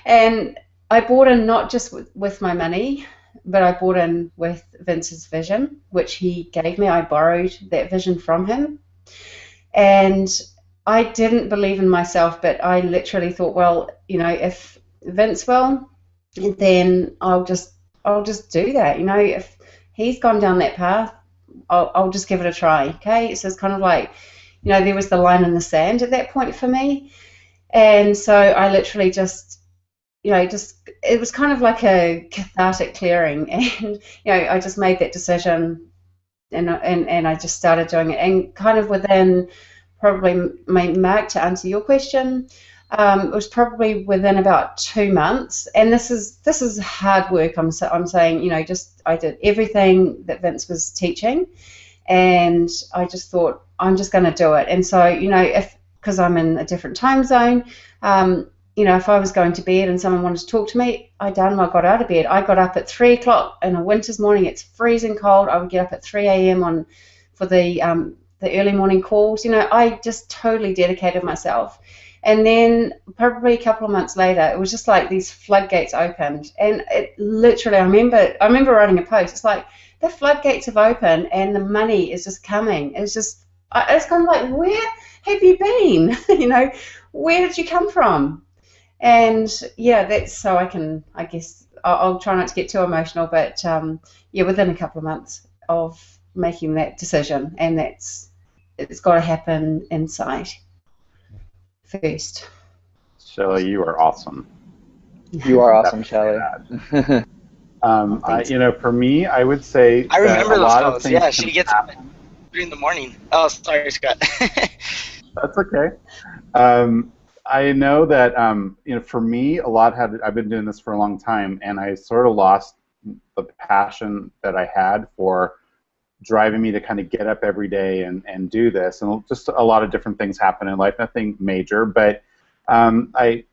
And I bought in not just with my money, but I bought in with Vince's vision, which he gave me. I borrowed that vision from him. And I didn't believe in myself, but I literally thought, well, if Vince will, then I'll just do that. If he's gone down that path, I'll just give it a try. Okay, so it's kind of like, there was the line in the sand at that point for me, and so I literally just it was kind of like a cathartic clearing, and I just made that decision, and I just started doing it, and kind of within probably, Mark, to answer your question. It was probably within about 2 months, and this is hard work. I'm saying, I did everything that Vince was teaching, and I just thought I'm just going to do it. And so, because I'm in a different time zone, you know, if I was going to bed and someone wanted to talk to me, I got out of bed. I got up at 3 o'clock in a winter's morning. It's freezing cold. I would get up at 3 a.m. for the early morning calls. You know, I just totally dedicated myself. And then probably a couple of months later, it was just like these floodgates opened. And it literally, I remember writing a post. It's like the floodgates have opened and the money is just coming. It's kind of like, where have you been? You know, where did you come from? And yeah, that's so I guess I'll try not to get too emotional, but yeah, within a couple of months of making that decision, and it's got to happen inside first. Shelley, you are awesome. You are awesome, Shelley. You know, for me, I would say I remember a those lot of calls. things Yeah, can she gets happen. up 3 in the morning. Oh, sorry, Scott. That's okay. I know that you know, for me, I've been doing this for a long time, and I sort of lost the passion that I had for driving me to kind of get up every day and do this. And just a lot of different things happen in life, nothing major, but I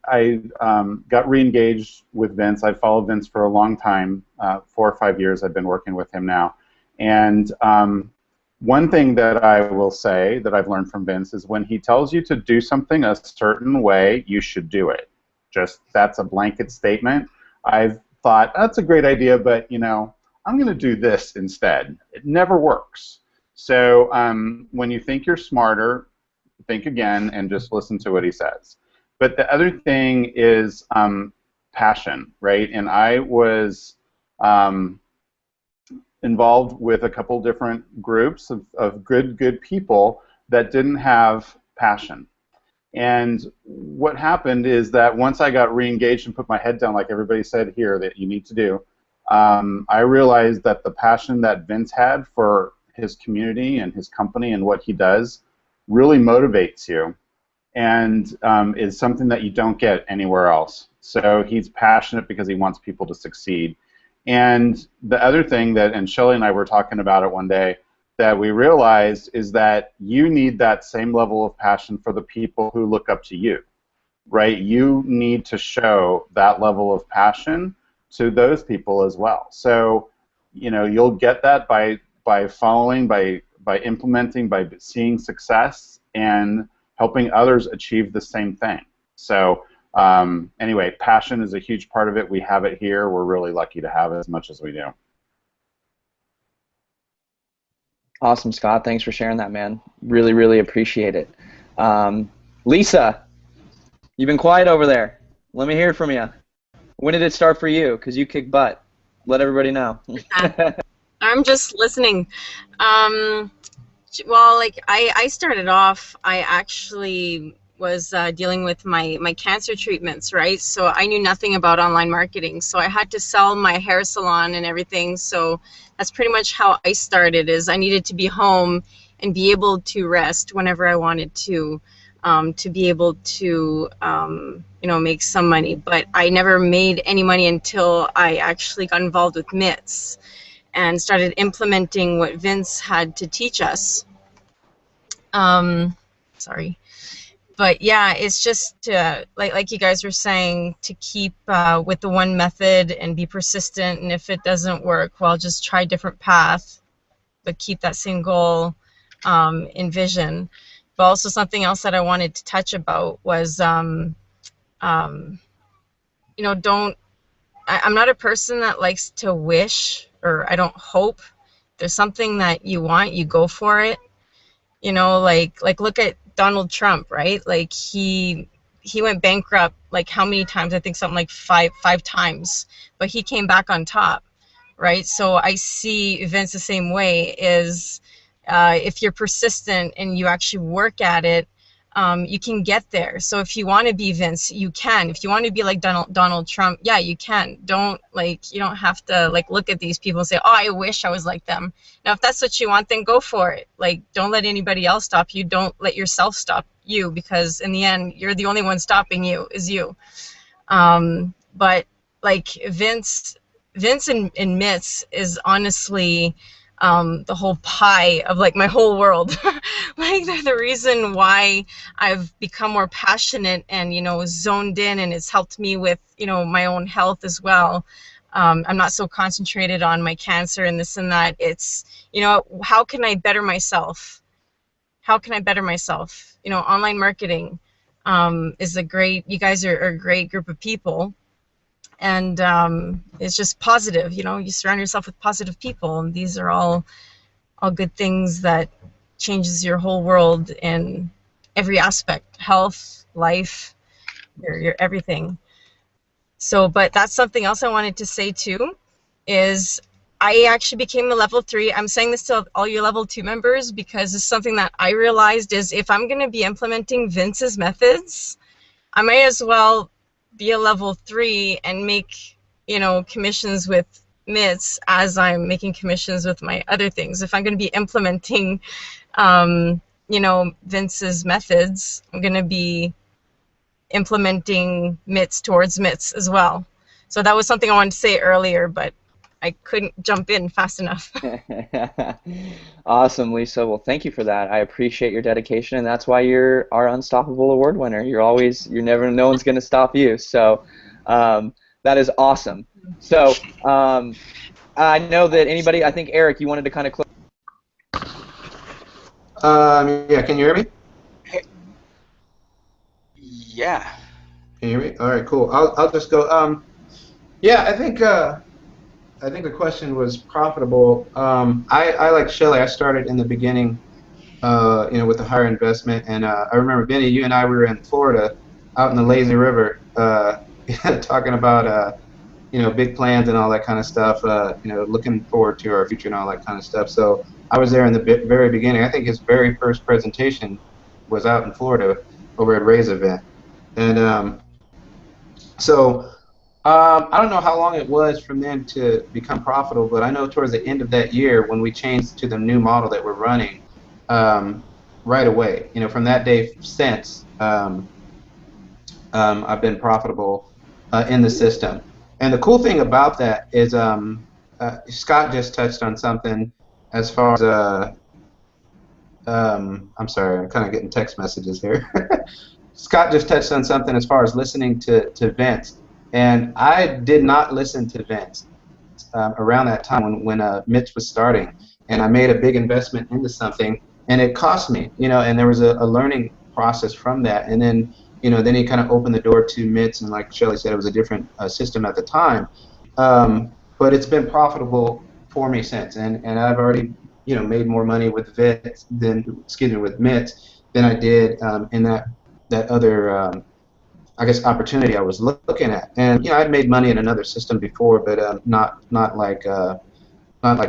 got re-engaged with Vince. I followed Vince for a long time, 4 or 5 years I've been working with him now. And one thing that I will say that I've learned from Vince is when he tells you to do something a certain way, you should do it. Just that's a blanket statement. I've thought, that's a great idea, but you know, I'm going to do this instead. It never works. So when you think you're smarter, think again and just listen to what he says. But the other thing is passion, right? And I was involved with a couple different groups of good people that didn't have passion. And what happened is that once I got re-engaged and put my head down, like everybody said here that you need to do, I realized that the passion that Vince had for his community and his company and what he does really motivates you, and is something that you don't get anywhere else. So he's passionate because he wants people to succeed. And the other thing that, and Shelley and I were talking about it one day, that we realized is that you need that same level of passion for the people who look up to you, right? You need to show that level of passion to those people as well. So, you know, you'll get that by following, by implementing, by seeing success and helping others achieve the same thing. So anyway, passion is a huge part of it. We have it here. We're really lucky to have it as much as we do. Awesome, Scott. Thanks for sharing that, man. Really, really appreciate it. Lisa, you've been quiet over there. Let me hear from you. When did it start for you? Because you kick butt. Let everybody know. I'm just listening. Well, like I started off, I actually was dealing with my cancer treatments, right? So I knew nothing about online marketing. So I had to sell my hair salon and everything. So that's pretty much how I started, is I needed to be home and be able to rest whenever I wanted to be able to, you know, make some money. But I never made any money until I actually got involved with MITS and started implementing what Vince had to teach us. Sorry. But yeah, it's just like you guys were saying, to keep with the one method and be persistent. And if it doesn't work, well, just try a different path, but keep that same goal in vision. But also something else that I wanted to touch about was, you know, I'm not a person that likes to wish, or I don't hope. There's something that you want, you go for it. You know, like look at Donald Trump, right? Like he went bankrupt like how many times? I think something like five times, but he came back on top, right? So I see events the same way. Is if you're persistent and you actually work at it, you can get there. So if you want to be Vince, you can. If you want to be like Donald Trump, yeah, you can. You don't have to like look at these people and say, oh, I wish I was like them. Now, if that's what you want, then go for it. Like, don't let anybody else stop you. Don't let yourself stop you, because in the end, you're the only one stopping you, is you. But like Vince in MITS is honestly the whole pie of like my whole world. Like they're the reason why I've become more passionate and, you know, zoned in, and it's helped me with, you know, my own health as well. I'm not so concentrated on my cancer and this and that. It's, you know, how can I better myself? How can I better myself? You know, online marketing is a great, you guys are a great group of people. And it's just positive, you know, you surround yourself with positive people, and these are all good things that changes your whole world in every aspect, health, life, your everything. So, but that's something else I wanted to say too, is I actually became a level 3. I'm saying this to all your level 2 members because it's something that I realized is if I'm going to be implementing Vince's methods, I might as well be a level 3 and make, you know, commissions with MITS as I'm making commissions with my other things. If I'm going to be implementing, you know, Vince's methods, I'm going to be implementing MITS towards MITS as well. So that was something I wanted to say earlier, but I couldn't jump in fast enough. Awesome, Lisa. Well, thank you for that. I appreciate your dedication, and that's why you're our Unstoppable Award winner. You're never, no one's going to stop you. So that is awesome. So I know that anybody, I think Eric, you wanted to kind of close. Yeah, can you hear me? Yeah. Can you hear me? All right, cool. I'll just go. Yeah, I think the question was profitable. I like Shelly. I started in the beginning, you know, with the higher investment, and I remember Benny, you and I were in Florida, out in the lazy river, talking about you know, big plans and all that kind of stuff. You know, looking forward to our future and all that kind of stuff. So I was there in the very beginning. I think his very first presentation was out in Florida over at Ray's event, and so. I don't know how long it was from then to become profitable, but I know towards the end of that year when we changed to the new model that we're running, right away, you know, from that day since, I've been profitable in the system. And the cool thing about that is Scott just touched on something as far as, I'm sorry, I'm kind of getting text messages here. Scott just touched on something as far as listening to Vince. And I did not listen to Vince around that time when MITS was starting, and I made a big investment into something, and it cost me, you know, and there was a learning process from that, and then, you know, then he kind of opened the door to MITS, and like Shelley said, it was a different system at the time, but it's been profitable for me since, and I've already, you know, made more money with Vince than, excuse me, with MITS than I did in that other I guess opportunity I was looking at. And you know, I'd made money in another system before, but not like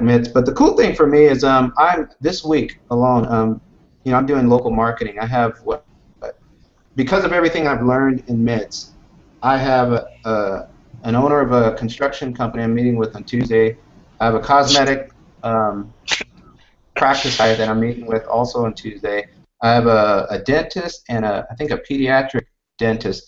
MITS. But the cool thing for me is I'm this week alone. You know, I'm doing local marketing. I have because of everything I've learned in MITS, I have an owner of a construction company I'm meeting with on Tuesday. I have a cosmetic practice guy that I'm meeting with also on Tuesday. I have a dentist and I think a pediatric dentist.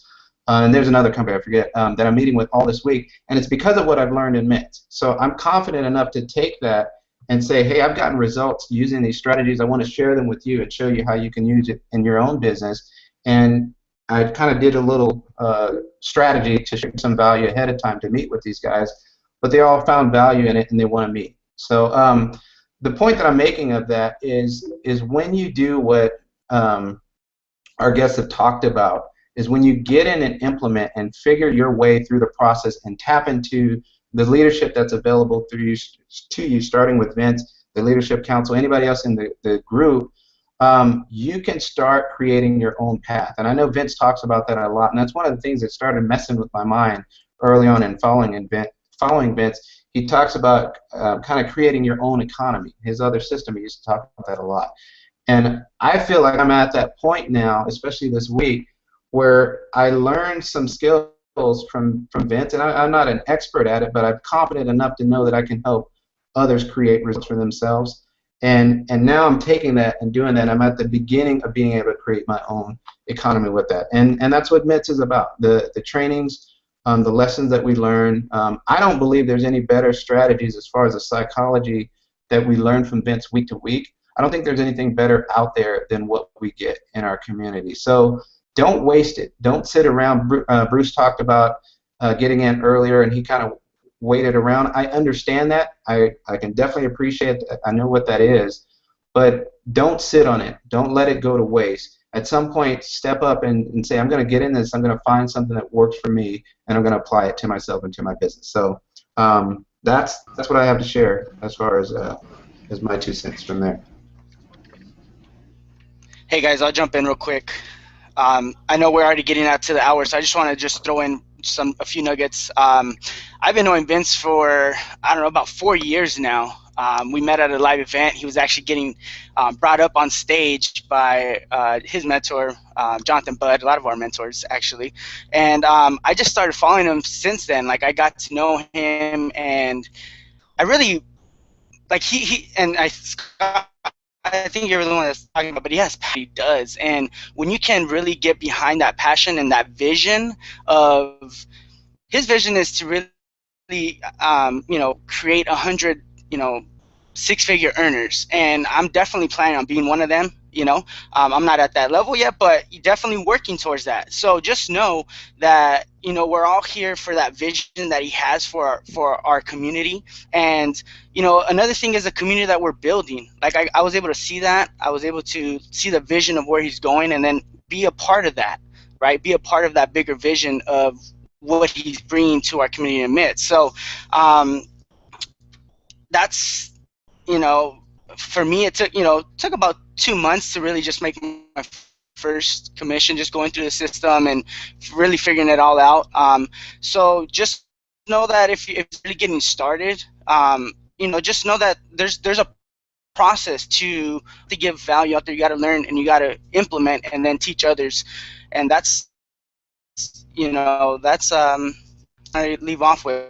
And there's another company, I forget, that I'm meeting with all this week, and it's because of what I've learned in MITS. So I'm confident enough to take that and say, hey, I've gotten results using these strategies. I want to share them with you and show you how you can use it in your own business. And I kind of did a little strategy to share some value ahead of time to meet with these guys, but they all found value in it and they want to meet. So the point that I'm making of that is when you do what our guests have talked about, is when you get in and implement and figure your way through the process and tap into the leadership that's available to you, starting with Vince, the Leadership Council, anybody else in the group, you can start creating your own path. And I know Vince talks about that a lot, and that's one of the things that started messing with my mind early on in following Vince. He talks about kind of creating your own economy. His other system, he used to talk about that a lot. And I feel like I'm at that point now, especially this week, where I learned some skills from Vince, and I'm not an expert at it, but I'm confident enough to know that I can help others create results for themselves. And now I'm taking that and doing that. I'm at the beginning of being able to create my own economy with that. And that's what MITS is about, the trainings, the lessons that we learn. I don't believe there's any better strategies as far as the psychology that we learn from Vince week to week, I don't think there's anything better out there than what we get in our community. So don't waste it. Don't sit around. Bruce talked about getting in earlier, and he kind of waited around. I understand that. I can definitely appreciate that. I know what that is. But don't sit on it. Don't let it go to waste. At some point, step up and say, I'm going to get in this. I'm going to find something that works for me, and I'm going to apply it to myself and to my business. So that's what I have to share as far as my 2 cents from there. Hey guys, I'll jump in real quick. I know we're already getting out to the hour, so I just want to just throw in a few nuggets. I've been knowing Vince for, I don't know, about 4 years now. We met at a live event. He was actually getting brought up on stage by his mentor, Jonathan Budd, a lot of our mentors actually. And I just started following him since then. Like, I got to know him, and I really, like, I think you're the one that's talking about, but yes, he does. And when you can really get behind that passion and that vision of, his vision is to really, create 100, six-figure earners. And I'm definitely planning on being one of them. I'm not at that level yet, but definitely working towards that. So just know that, we're all here for that vision that he has for our community. And, another thing is the community that we're building. Like, I was able to see that. I was able to see the vision of where he's going, and then be a part of that, right? Be a part of that bigger vision of what he's bringing to our community in MITS. So that's, for me, it took about 2 months to really just make my first commission, just going through the system and really figuring it all out. So just know that if you're really getting started, just know that there's a process to give value out there. You got to learn, and you got to implement, and then teach others. And that's I leave off with.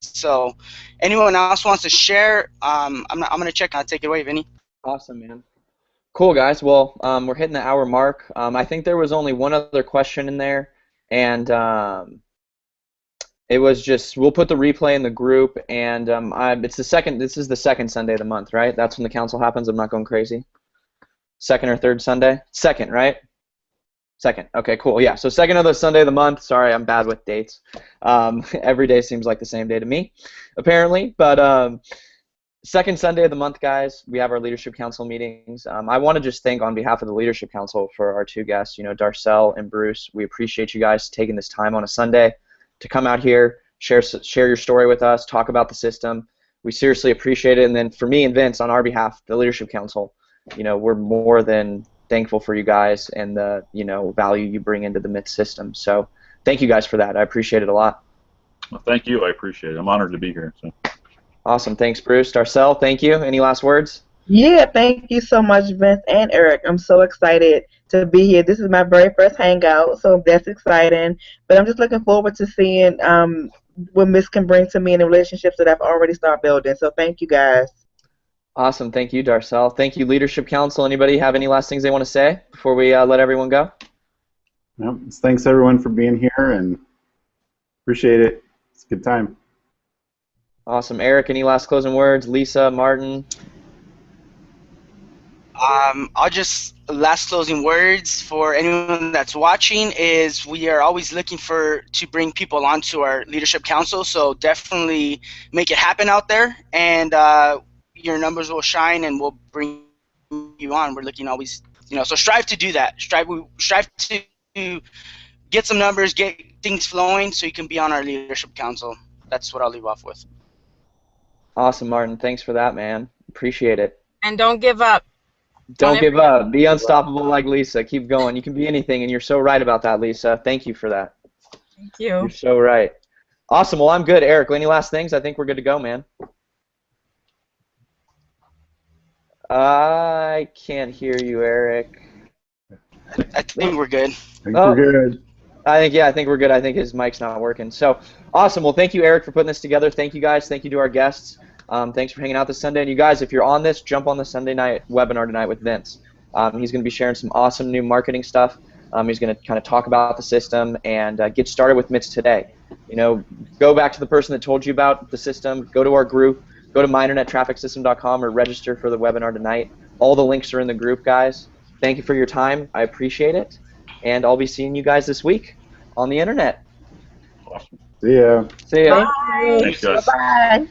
So anyone else wants to share? I'm going to check. I'll take it away, Vinny. Awesome, man. Cool, guys. Well, we're hitting the hour mark. I think there was only one other question in there, and it was just, we'll put the replay in the group, and this is the second Sunday of the month, right? That's when the council happens. I'm not going crazy. Second or third Sunday? Second, right? Second. Okay, cool. Yeah, so second of the Sunday of the month. Sorry, I'm bad with dates. Every day seems like the same day to me, apparently. But second Sunday of the month, guys, we have our Leadership Council meetings. I want to just thank, on behalf of the Leadership Council, for our 2 guests, Darcel and Bruce. We appreciate you guys taking this time on a Sunday to come out here, share your story with us, talk about the system. We seriously appreciate it. And then for me and Vince, on our behalf, the Leadership Council, we're more than thankful for you guys and the value you bring into the MITS system. So thank you guys for that. I appreciate it a lot. Well, thank you. I appreciate it. I'm honored to be here. So. Awesome. Thanks, Bruce. Darcel, thank you. Any last words? Yeah, thank you so much, Vince and Eric. I'm so excited to be here. This is my very first Hangout, so that's exciting. But I'm just looking forward to seeing what MITS can bring to me in the relationships that I've already started building. So thank you, guys. Awesome. Thank you, Darcel. Thank you, Leadership Council. Anybody have any last things they want to say before we let everyone go? Yep. Thanks, everyone, for being here, and appreciate it. It's a good time. Awesome. Eric, any last closing words? Lisa, Martin? Last closing words for anyone that's watching is, we are always looking to bring people onto our Leadership Council, so definitely make it happen out there, and your numbers will shine, and we'll bring you on. We're looking always, so strive to do that. Strive to get some numbers, get things flowing, so you can be on our Leadership Council. That's what I'll leave off with. Awesome, Martin. Thanks for that, man. Appreciate it. And don't give up. Don't give up. Be unstoppable like Lisa. Keep going. You can be anything, and you're so right about that, Lisa. Thank you for that. Thank you. You're so right. Awesome. Well, I'm good. Eric, any last things? I think we're good to go, man. I can't hear you, Eric. I think we're good. I think we're good. I think we're good. I think his mic's not working. So, awesome. Well, thank you, Eric, for putting this together. Thank you, guys. Thank you to our guests. Thanks for hanging out this Sunday. And you guys, if you're on this, jump on the Sunday night webinar tonight with Vince. He's going to be sharing some awesome new marketing stuff. He's going to kind of talk about the system and get started with MITS today. Go back to the person that told you about the system. Go to our group. go to myinternettrafficsystem.com or register for the webinar tonight. All the links are in the group, guys. Thank you for your time. I appreciate it. And I'll be seeing you guys this week on the internet. Awesome. See ya. See ya. Thank you. Thanks, guys. Bye-bye.